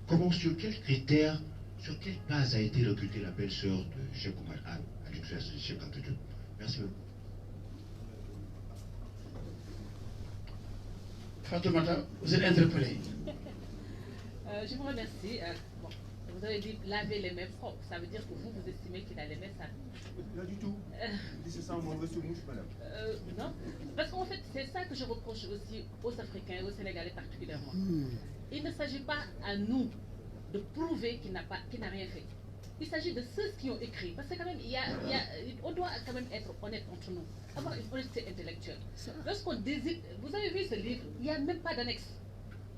comment, sur quels critères, sur quelle base a été recrutée la belle-sœur de Cheikh Oumar Anne à l'exercice de Cheikh Anta Diop? Merci beaucoup. Fatoumata, vous êtes interpellé. Je vous remercie. Bon, vous avez dit laver les mains propres. Ça veut dire que vous estimez qu'il a les mains sales. Pas du tout. C'est ça, mon reçu mouche, madame. Non, parce qu'en fait, c'est ça que je reproche aussi aux Africains et aux Sénégalais particulièrement. Il ne s'agit pas à nous de prouver qu'il n'a rien fait. Il s'agit de ceux qui ont écrit. Parce que quand même, on doit quand même être honnête entre nous, avoir une honnêteté intellectuelle. Lorsqu'on désire, vous avez vu ce livre, il n'y a même pas d'annexe.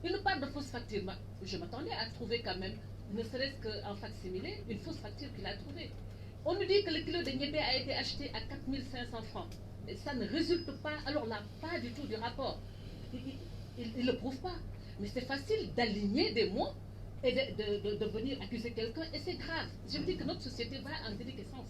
Il nous parle de fausses factures. Je m'attendais à trouver quand même, ne serait-ce qu'en facsimilé, une fausse facture qu'il a trouvée. On nous dit que le kilo de niébé a été acheté à 4500 francs. Et ça ne résulte pas, alors là, pas du tout du rapport. Il ne le prouve pas. Mais c'est facile d'aligner des mots et de venir accuser quelqu'un, et c'est grave. Je me dis que notre société va en déliquescence.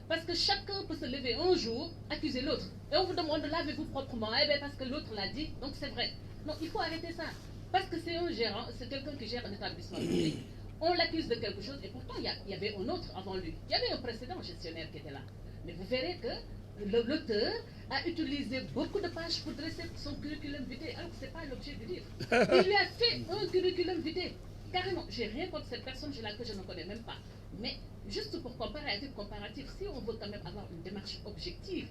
Parce que chacun peut se lever un jour, accuser l'autre. Et on vous demande, lavez-vous proprement. Eh bien, parce que l'autre l'a dit, donc c'est vrai. Non, il faut arrêter ça. Parce que c'est un gérant, c'est quelqu'un qui gère un établissement public. On l'accuse de quelque chose, et pourtant, il y avait un autre avant lui. Il y avait un précédent gestionnaire qui était là. Mais vous verrez que l'auteur a utilisé beaucoup de pages pour dresser son curriculum vitae, alors que ce n'est pas l'objet du livre. Il lui a fait un curriculum vitae. Carrément, j'ai rien contre cette personne, que je ne connais même pas. Mais juste pour comparer à titre comparatif, si on veut quand même avoir une démarche objective,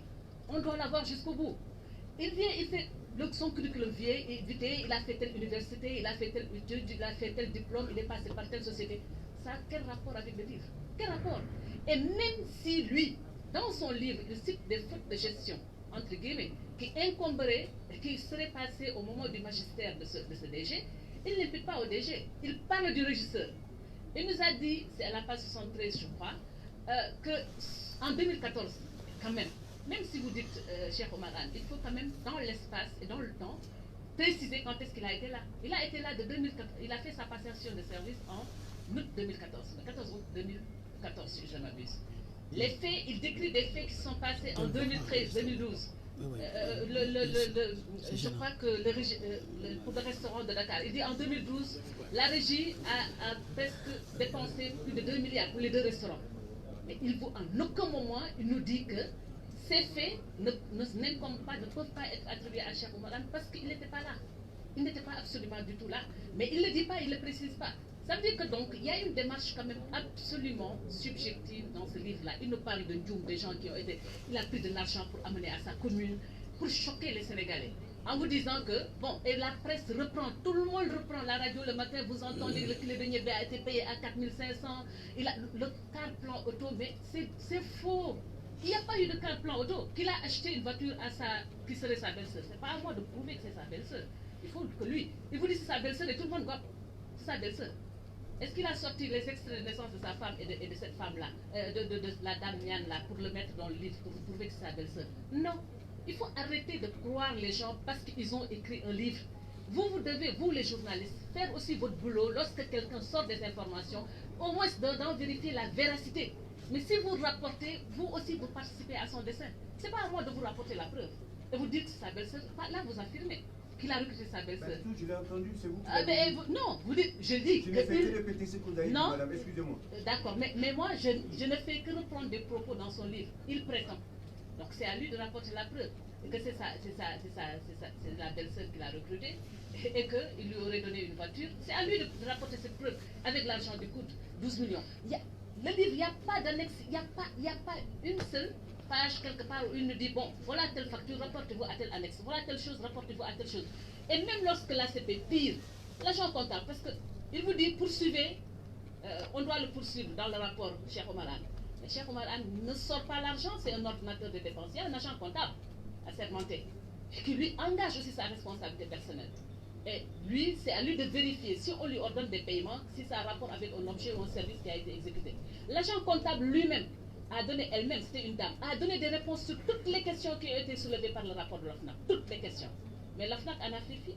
on doit l'avoir jusqu'au bout. Il vient, il fait son curriculum vitae, il a fait telle université, il a fait telle étude, il a fait tel diplôme, il est passé par telle société. Ça a quel rapport avec le livre? Quel rapport? Et même si lui, dans son livre, il cite des fautes de gestion, entre guillemets, qui incomberaient, qui seraient passées au moment du magistère de ce DG, il n'impute pas au DG, il parle du régisseur. Il nous a dit, c'est à la page 73 je crois, qu'en 2014, quand même si vous dites Cheikh Oumar Anne, il faut quand même dans l'espace et dans le temps préciser quand est-ce qu'il a été là. Il a été là de 2014, il a fait sa passation de service en août 2014, le 14 août 2014 si je ne m'abuse. Les faits, il décrit des faits qui sont passés en 2013, 2012. Je crois que pour le restaurant de Dakar, il dit en 2012, la régie a presque dépensé plus de 2 milliards pour les 2 restaurants. Mais en aucun moment, il nous dit que ces faits ne peuvent pas être attribués à Cheikh Oumar Anne parce qu'il n'était pas là. Il n'était pas absolument du tout là. Mais il ne le dit pas, il ne le précise pas. Ça veut dire que donc, il y a une démarche quand même absolument subjective dans ce livre-là. Il nous parle de Ndioum, des gens qui ont été... Il a pris de l'argent pour amener à sa commune, pour choquer les Sénégalais. En vous disant que, bon, et la presse reprend, tout le monde reprend la radio le matin, vous entendez le kilo de niébé a été payé à 4500, le car-plan auto, mais c'est faux. Il n'y a pas eu de car-plan auto. Qu'il a acheté une voiture qui serait sa belle-sœur. Ce n'est pas à moi de prouver que c'est sa belle-sœur. Il faut que lui, il vous dit c'est sa belle-sœur et tout le monde voit sa belle-sœur. Est-ce qu'il a sorti les extraits de naissance de sa femme et de cette femme-là, de la dame Mian là, pour le mettre dans le livre, pour vous prouver que c'est sa belle-sœur? Non. Il faut arrêter de croire les gens parce qu'ils ont écrit un livre. Vous devez, vous les journalistes, faire aussi votre boulot lorsque quelqu'un sort des informations, au moins d'en vérifier la véracité. Mais si vous rapportez, vous aussi vous participez à son dessin. Ce n'est pas à moi de vous rapporter la preuve. Et vous dites que c'est sa belle-sœur, là vous affirmez qu'il a recruté sa belle-sœur. Je l'ai entendu, c'est vous qui non, vous dites, je dis je n'ai fait que répéter ce que vous avez dit, madame, excusez-moi. D'accord, mais moi, je ne fais que reprendre des propos dans son livre. Il prétend. Donc c'est à lui de rapporter la preuve. Et que c'est la belle-sœur qu'il a recrutée et qu'il lui aurait donné une voiture. C'est à lui de rapporter cette preuve avec l'argent du coût, 12 millions. Le livre, il n'y a pas d'annexe, il n'y a pas une seule page quelque part où il nous dit, bon, voilà telle facture, rapportez-vous à telle annexe, voilà telle chose, rapportez-vous à telle chose. Et même lorsque l'ACP pire, l'agent comptable, parce qu'il vous dit, poursuivez, on doit le poursuivre dans le rapport Cheikh Oumar Anne. Mais Cheikh Oumar Anne ne sort pas l'argent, c'est un ordinateur de dépense, il y a un agent comptable assermenté. et qui lui engage aussi sa responsabilité personnelle. Et lui, c'est à lui de vérifier si on lui ordonne des paiements, si ça a rapport avec un objet ou un service qui a été exécuté. L'agent comptable lui-même a donné, elle-même, c'était une dame, a donné des réponses sur toutes les questions qui ont été soulevées par le rapport de l'OFNAC. Toutes les questions. Mais l'OFNAC en a fait fi.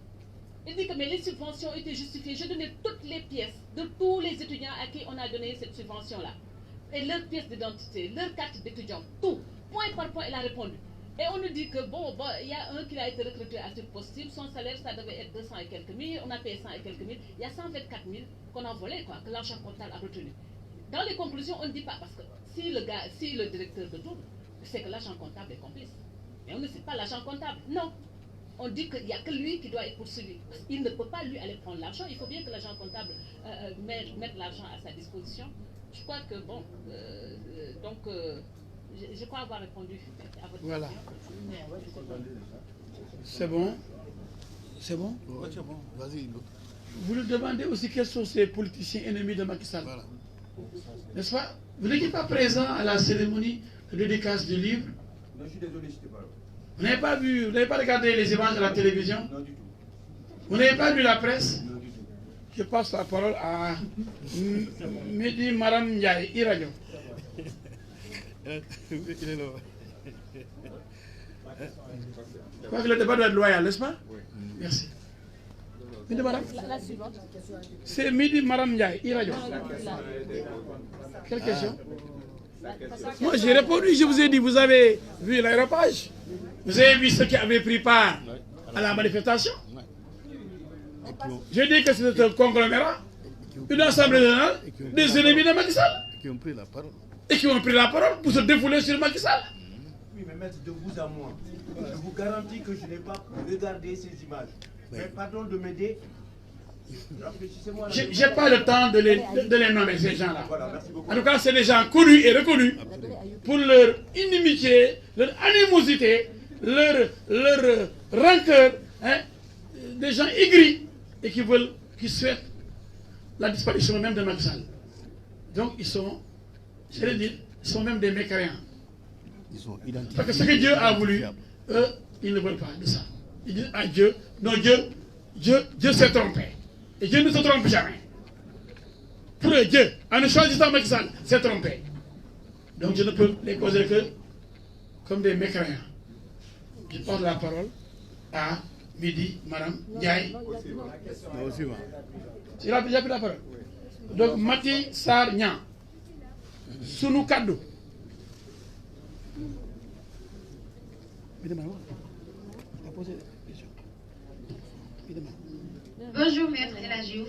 Il dit que mais les subventions étaient justifiées. Je donnais toutes les pièces de tous les étudiants à qui on a donné cette subvention-là. Et leurs pièces d'identité, leurs cartes d'étudiants, tout. Point par point, il a répondu. Et on nous dit que bon, il y a un qui a été recruté à titre possible, son salaire, ça devait être 200 et quelques mille, on a payé 100 et quelques mille. Il y a 124 000 qu'on a volé, quoi, que l'agent comptable a retenu. Dans les conclusions, on ne dit pas, parce que si le directeur de double, c'est que l'agent comptable est complice. Mais on ne cite pas l'agent comptable, non. On dit qu'il n'y a que lui qui doit être poursuivi. Il ne peut pas lui aller prendre l'argent. Il faut bien que l'agent comptable mette l'argent à sa disposition. Je crois que bon, je crois avoir répondu à votre Voilà. question. C'est bon? C'est bon? Ouais, c'est bon. Vas-y. Vous lui demandez aussi quels sont ces politiciens ennemis de Macky Sall. Voilà. N'est-ce pas? Vous n'étiez pas présent à la cérémonie de dédicace du livre? Non, je suis désolé, je n'étais pas là. Vous n'avez pas vu, vous n'avez pas regardé les images de la télévision? Non, du tout. Vous n'avez pas vu la presse? Non, du tout. Je passe la parole à Mehdi Maram Ndiaye, Iradio. Il est là. Je crois que le débat doit être loyal, n'est-ce pas? Oui. Merci. Mehdi Maram. La suivante. C'est Mehdi Maram Ndiaye, Iradio. Quelle question? Moi j'ai répondu, je vous ai dit, vous avez vu l'aéropage? Vous avez vu ceux qui avaient pris part à la manifestation? Je dis que c'était un conglomérat, une assemblée générale des ennemis de Macky Sall. Qui ont pris la parole. Et qui ont pris la parole pour se défouler sur Macky Sall. Oui, mais maître, de vous à moi, je vous garantis que je n'ai pas regardé ces images. Mais pardon de m'aider. Rafraîchissez-moi. J'ai pas le temps de les nommer, ces gens-là. Voilà, merci beaucoup. En tout cas, c'est des gens connus et reconnus pour leur inimitié, leur animosité, leur rancœur, hein, des gens aigris et qui souhaitent la disparition même de Macky Sall. Donc ils sont, je vais dire, ils sont même des mécréants. Ils sont identifiés. Parce que ce que Dieu a voulu, eux, ils ne veulent pas de ça. Ils disent à Dieu, non, Dieu s'est trompé. Et Dieu ne se trompe jamais. Pour eux, Dieu, en ne choisissant Macky Sall, s'est trompé. Donc je ne peux les causer que comme des mécréants. Je porte la parole à Mehdi Maram Ndiaye. Moi aussi, moi. Il a déjà pris la parole. Donc Mati Sarr Niang. Sunu Kaddu. Bonjour Maître El Hadji Diouf.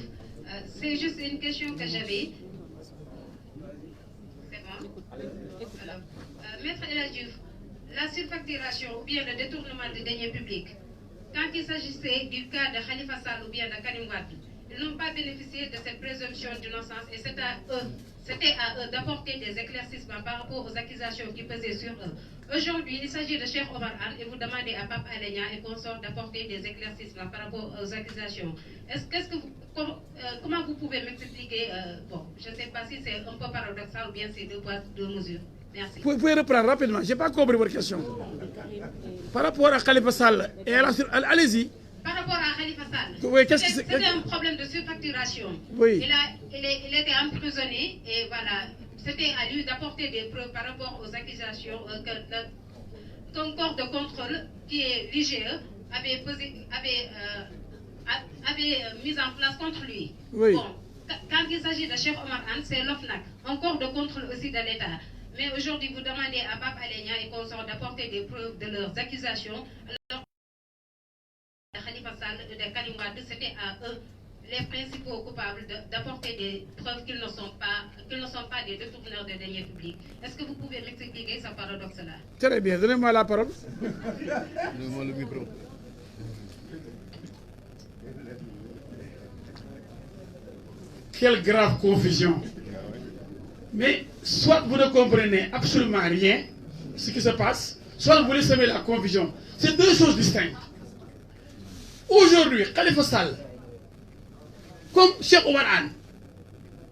C'est juste une question que j'avais. C'est bon? Alors, Maître El Hadji Diouf, la surfacturation ou bien le détournement des deniers publics, quand il s'agissait du cas de Khalifa Sall ou bien de Karim Wade, ils n'ont pas bénéficié de cette présomption d'innocence et c'était à eux d'apporter des éclaircissements par rapport aux accusations qui pesaient sur eux. Aujourd'hui, il s'agit de Cheikh Omar Anne et vous demandez à Pape Alé Niang et consorts d'apporter des éclaircissements par rapport aux accusations. Comment vous pouvez m'expliquer, bon, je ne sais pas si c'est un peu paradoxal ou bien c'est deux poids, deux mesures. Merci. Vous pouvez reprendre rapidement, je n'ai pas compris votre question. Par rapport à Khalifa Sall, allez-y. Par rapport à Khalifa Sall, Oui, c'était un problème de surfacturation. Oui. Il était emprisonné et voilà, c'était à lui d'apporter des preuves par rapport aux accusations qu'un corps de contrôle qui est l'IGE avait mis en place contre lui. Oui. Bon, quand il s'agit de Cheikh Omar Anne, c'est l'OFNAC, un corps de contrôle aussi de l'État. Mais aujourd'hui, vous demandez à Pape Alé Niang et consorts d'apporter des preuves de leurs accusations. Alors, Khalifa Sall et de Karim Wade, c'était à eux, les principaux coupables, d'apporter des preuves qu'ils ne sont pas des détourneurs de deniers publics. Est-ce que vous pouvez m'expliquer ce paradoxe-là? Très bien, donnez-moi la parole. Donnez-moi le micro. Quelle grave confusion. Mais soit vous ne comprenez absolument rien, ce qui se passe, soit vous voulez semer la confusion. C'est deux choses distinctes. Aujourd'hui, Khalifa Sall, comme Cheikh Omar Anne,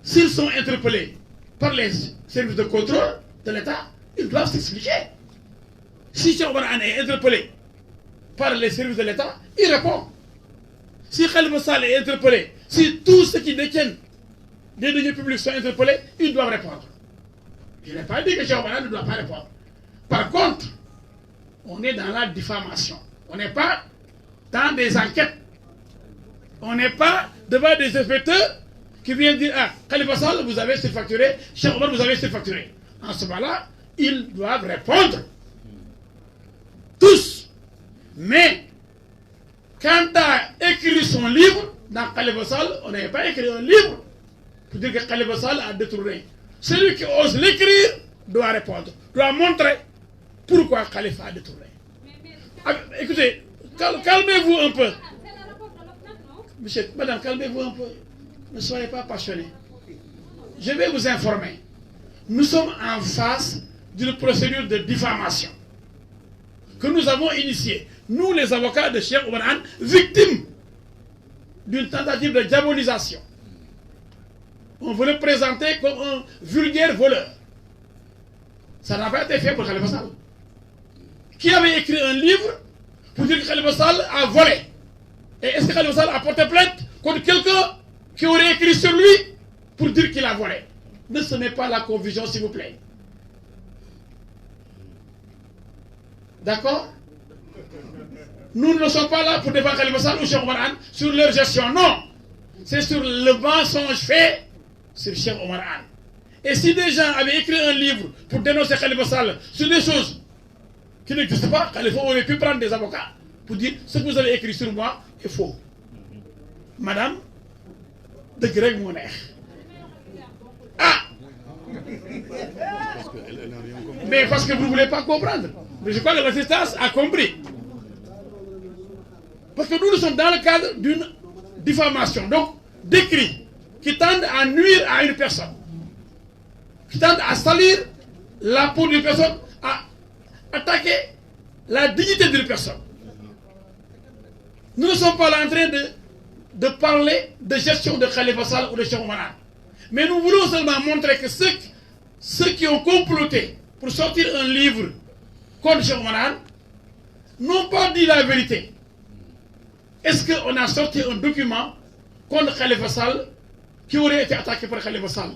s'ils sont interpellés par les services de contrôle de l'État, ils doivent s'expliquer. Si Cheikh Omar Anne est interpellé par les services de l'État, il répond. Si Khalifa Sall est interpellé, si tous ceux qui détiennent des deniers publics sont interpellés, ils doivent répondre. Je n'ai pas dit que Cheikh Oumar ne doit pas répondre. Par contre, on est dans la diffamation. On n'est pas dans des enquêtes. On n'est pas devant des inspecteurs qui viennent dire, ah, Khalifa Sall, vous avez surfacturé, Cheikh Oumar, vous avez surfacturé. En ce moment-là, ils doivent répondre. Tous. Mais, quand on a écrit son livre, dans Khalifa Sall, on n'avait pas écrit un livre pour dire que Khalifa Sall a détourné. Celui qui ose l'écrire doit répondre, doit montrer pourquoi Khalifa a détourné. Écoutez, calmez-vous un peu. Monsieur, madame, calmez-vous un peu. Ne soyez pas passionné. Je vais vous informer. Nous sommes en face d'une procédure de diffamation que nous avons initiée. Nous, les avocats de Cheikh Oumar Anne, victimes d'une tentative de diabolisation. On veut le présenter comme un vulgaire voleur. Ça n'a pas été fait pour Khalifa Sall. Qui avait écrit un livre pour dire que Khalifa Sall a volé? Et est-ce que Khalifa Sall a porté plainte contre quelqu'un qui aurait écrit sur lui pour dire qu'il a volé? Ne semez pas la confusion, s'il vous plaît. D'accord? Nous ne sommes pas là pour défendre Khalifa Sall ou Cheikh Oumar Anne sur leur gestion. Non. C'est sur le mensonge fait sur Cheikh Oumar Anne. Et si des gens avaient écrit un livre pour dénoncer Khalifa Sall sur des choses qui n'existent pas, Khalifa aurait pu prendre des avocats pour dire ce que vous avez écrit sur moi est faux. Madame, de Greg Moner. Ah! Mais parce que vous ne voulez pas comprendre. Mais je crois que l'assistance a compris. Parce que nous sommes dans le cadre d'une diffamation, donc d'écrits qui tendent à nuire à une personne, qui tendent à salir la peau d'une personne, à attaquer la dignité d'une personne. Nous ne sommes pas là en train de parler de gestion de Khalifa Sall ou de Cheikh Oumar Anne. Mais nous voulons seulement montrer que ceux qui ont comploté pour sortir un livre contre Cheikh Oumar Anne n'ont pas dit la vérité. Est-ce qu'on a sorti un document contre Khalifa Sall qui aurait été attaqué par Khalifa Sall?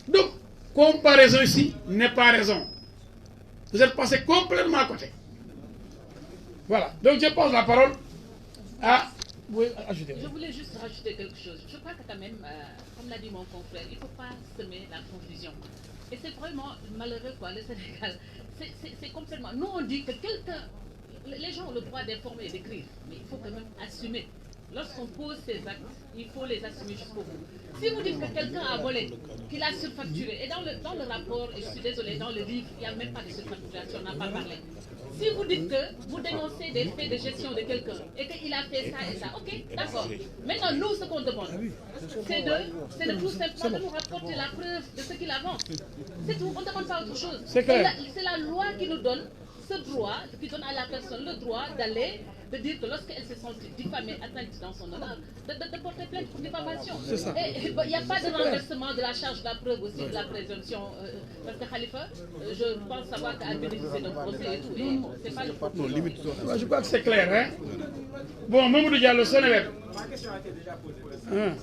Donc, comparaison ici n'est pas raison. Vous êtes passé complètement à côté. Voilà. Donc, je passe la parole à... Oui, ajoutez. Je voulais juste rajouter quelque chose. Je crois que quand même, comme l'a dit mon confrère, il ne faut pas semer la confusion. Et c'est vraiment malheureux, quoi, le Sénégal. C'est complètement... Nous, on dit que quelqu'un... Les gens ont le droit d'informer et d'écrire, mais il faut quand même assumer. Lorsqu'on pose ces actes, il faut les assumer jusqu'au bout. Si vous dites que quelqu'un a volé, qu'il a surfacturé, et dans le rapport, et je suis désolée, dans le livre, il n'y a même pas de surfacturation, on n'a pas parlé. Si vous dites que vous dénoncez des faits de gestion de quelqu'un, et qu'il a fait ça et ça, ok, d'accord. Maintenant, nous, ce qu'on demande, c'est de tout simplement de nous rapporter la preuve de ce qu'il avance. C'est tout, on ne demande pas autre chose. C'est la loi qui nous donne ce droit, qui donne à la personne le droit d'aller, de dire que lorsqu'elle se sent diffamée, atteinte dans son honneur, de porter plainte pour diffamation. Et il n'y a pas de renversement de la charge de la preuve aussi, de la présomption. Parce que Khalifa, je pense savoir qu'elle bénéficie d'un procès et tout. Et c'est pas le problème. Non, je crois que c'est clair, hein? Bon, Mamoudou Diallo, Sénégal. Ma question a été déjà posée.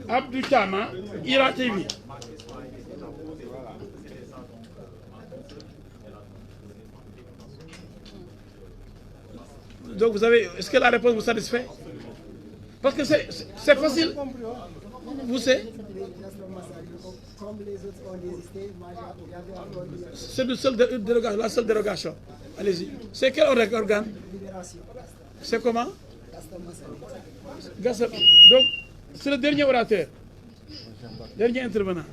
Abdou Chama, Ira TV. Donc vous avez, est-ce que la réponse vous satisfait? Parce que c'est facile. Vous savez? C'est la seule dérogation. Allez-y. C'est quel organe? C'est comment? Donc, c'est le dernier orateur. Dernier intervenant.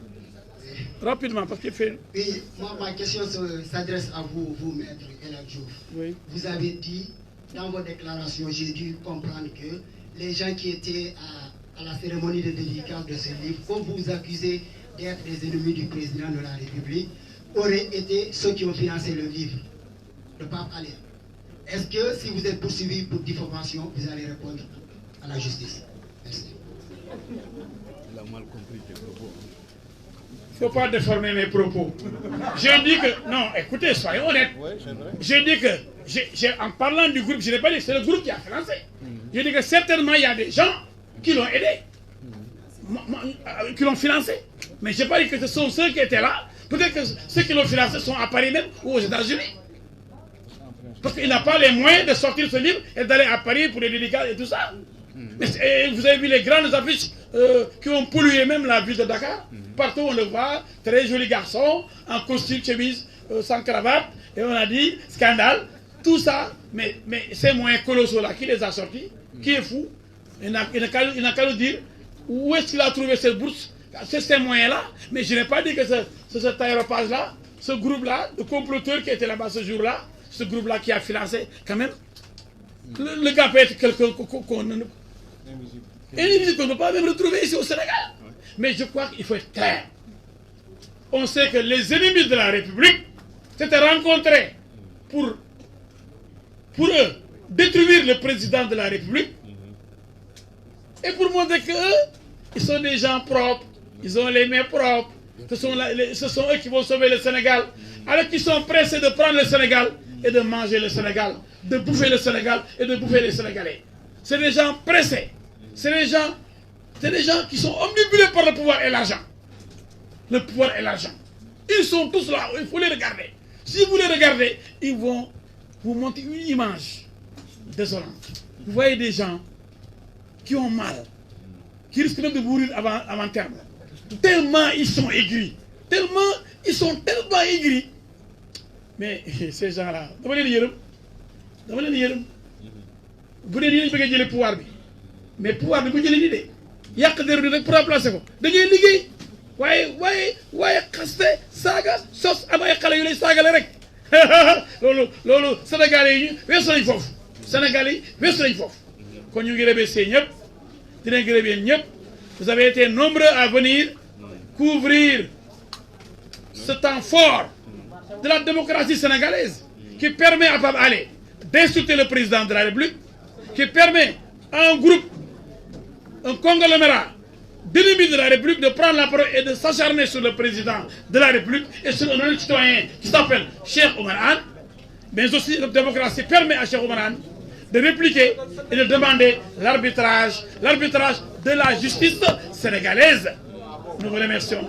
Rapidement, parce qu'il fait... Oui, moi, ma question s'adresse à vous, maître El Hadj Diouf. Oui. Vous avez dit, dans vos déclarations, j'ai dû comprendre que les gens qui étaient à la cérémonie de dédicace de ce livre, comme vous accusez d'être des ennemis du président de la République, auraient été ceux qui ont financé le livre, le pape Alé. Est-ce que si vous êtes poursuivi pour diffamation, vous allez répondre à la justice? Merci. Il a mal compris quelque chose. ne faut pas déformer mes propos. Je dis que, non, écoutez, soyons honnêtes. Je dis que, en parlant du groupe, je n'ai pas dit que c'est le groupe qui a financé. Je dis que certainement, il y a des gens qui l'ont aidé, qui l'ont financé. Mais je n'ai pas dit que ce sont ceux qui étaient là. Peut-être que ceux qui l'ont financé sont à Paris même ou aux États-Unis. Parce qu'il n'a pas les moyens de sortir ce livre et d'aller à Paris pour les dédicaces et tout ça. Mais, vous avez vu les grandes affiches qui ont pollué même la ville de Dakar. Partout on le voit, très joli garçon, en costume, chemise, sans cravate. Et on a dit, scandale, tout ça. Mais ces moyens colossaux-là, qui les a sortis? Qui est fou? Il n'a qu'à nous dire où est-ce qu'il a trouvé cette bourse. C'est ces moyens-là. Mais je n'ai pas dit que cet aéropage-là, ce groupe-là, de comploteurs qui étaient là-bas ce jour-là, ce groupe-là qui a financé, quand même, le gars peut être quelqu'un qu'on ne peut pas même retrouver ici au Sénégal. Mais je crois qu'il faut être clair. On sait que les ennemis de la République s'étaient rencontrés pour eux détruire le président de la République et pour montrer qu'eux, ils sont des gens propres, ils ont les mains propres, ce sont eux qui vont sauver le Sénégal, alors qu'ils sont pressés de prendre le Sénégal et de manger le Sénégal, de bouffer le Sénégal et de bouffer les Sénégalais. C'est des gens pressés, c'est des gens qui sont omnibulés par le pouvoir et l'argent. Le pouvoir et l'argent. Ils sont tous là, il faut les regarder. Si vous les regardez, ils vont vous montrer une image désolante. Vous voyez des gens qui ont mal, qui risquent même de mourir avant terme. Tellement ils sont aigris, ils sont tellement aigris. Mais ces gens-là, vous voulez dire, vous voulez dire le pouvoir, mais le pouvoir, vous voulez dire, il y a que des gens pour remplacer. Vous voulez dire, ouais, casse, saga, sauce, amaya kala saga le rek. Lolo, Sénégalais, weesu fof. Sénégalais, weesu fof. Kon ñu ngi remercier ñep, dinañ gërëm ñep. Vous avez été nombreux à venir couvrir ce temps fort de la démocratie sénégalaise qui permet à Pape Alé d'insulter le président de la République, qui permet à un groupe, un conglomérat d'ennemis de la République de prendre la parole et de s'acharner sur le président de la République et sur un citoyen qui s'appelle Cheikh Oumar Anne. Mais aussi la démocratie permet à Cheikh Oumar Anne de répliquer et de demander l'arbitrage de la justice sénégalaise. Nous vous remercions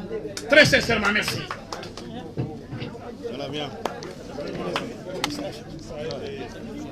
très sincèrement. Merci. Voilà, bien.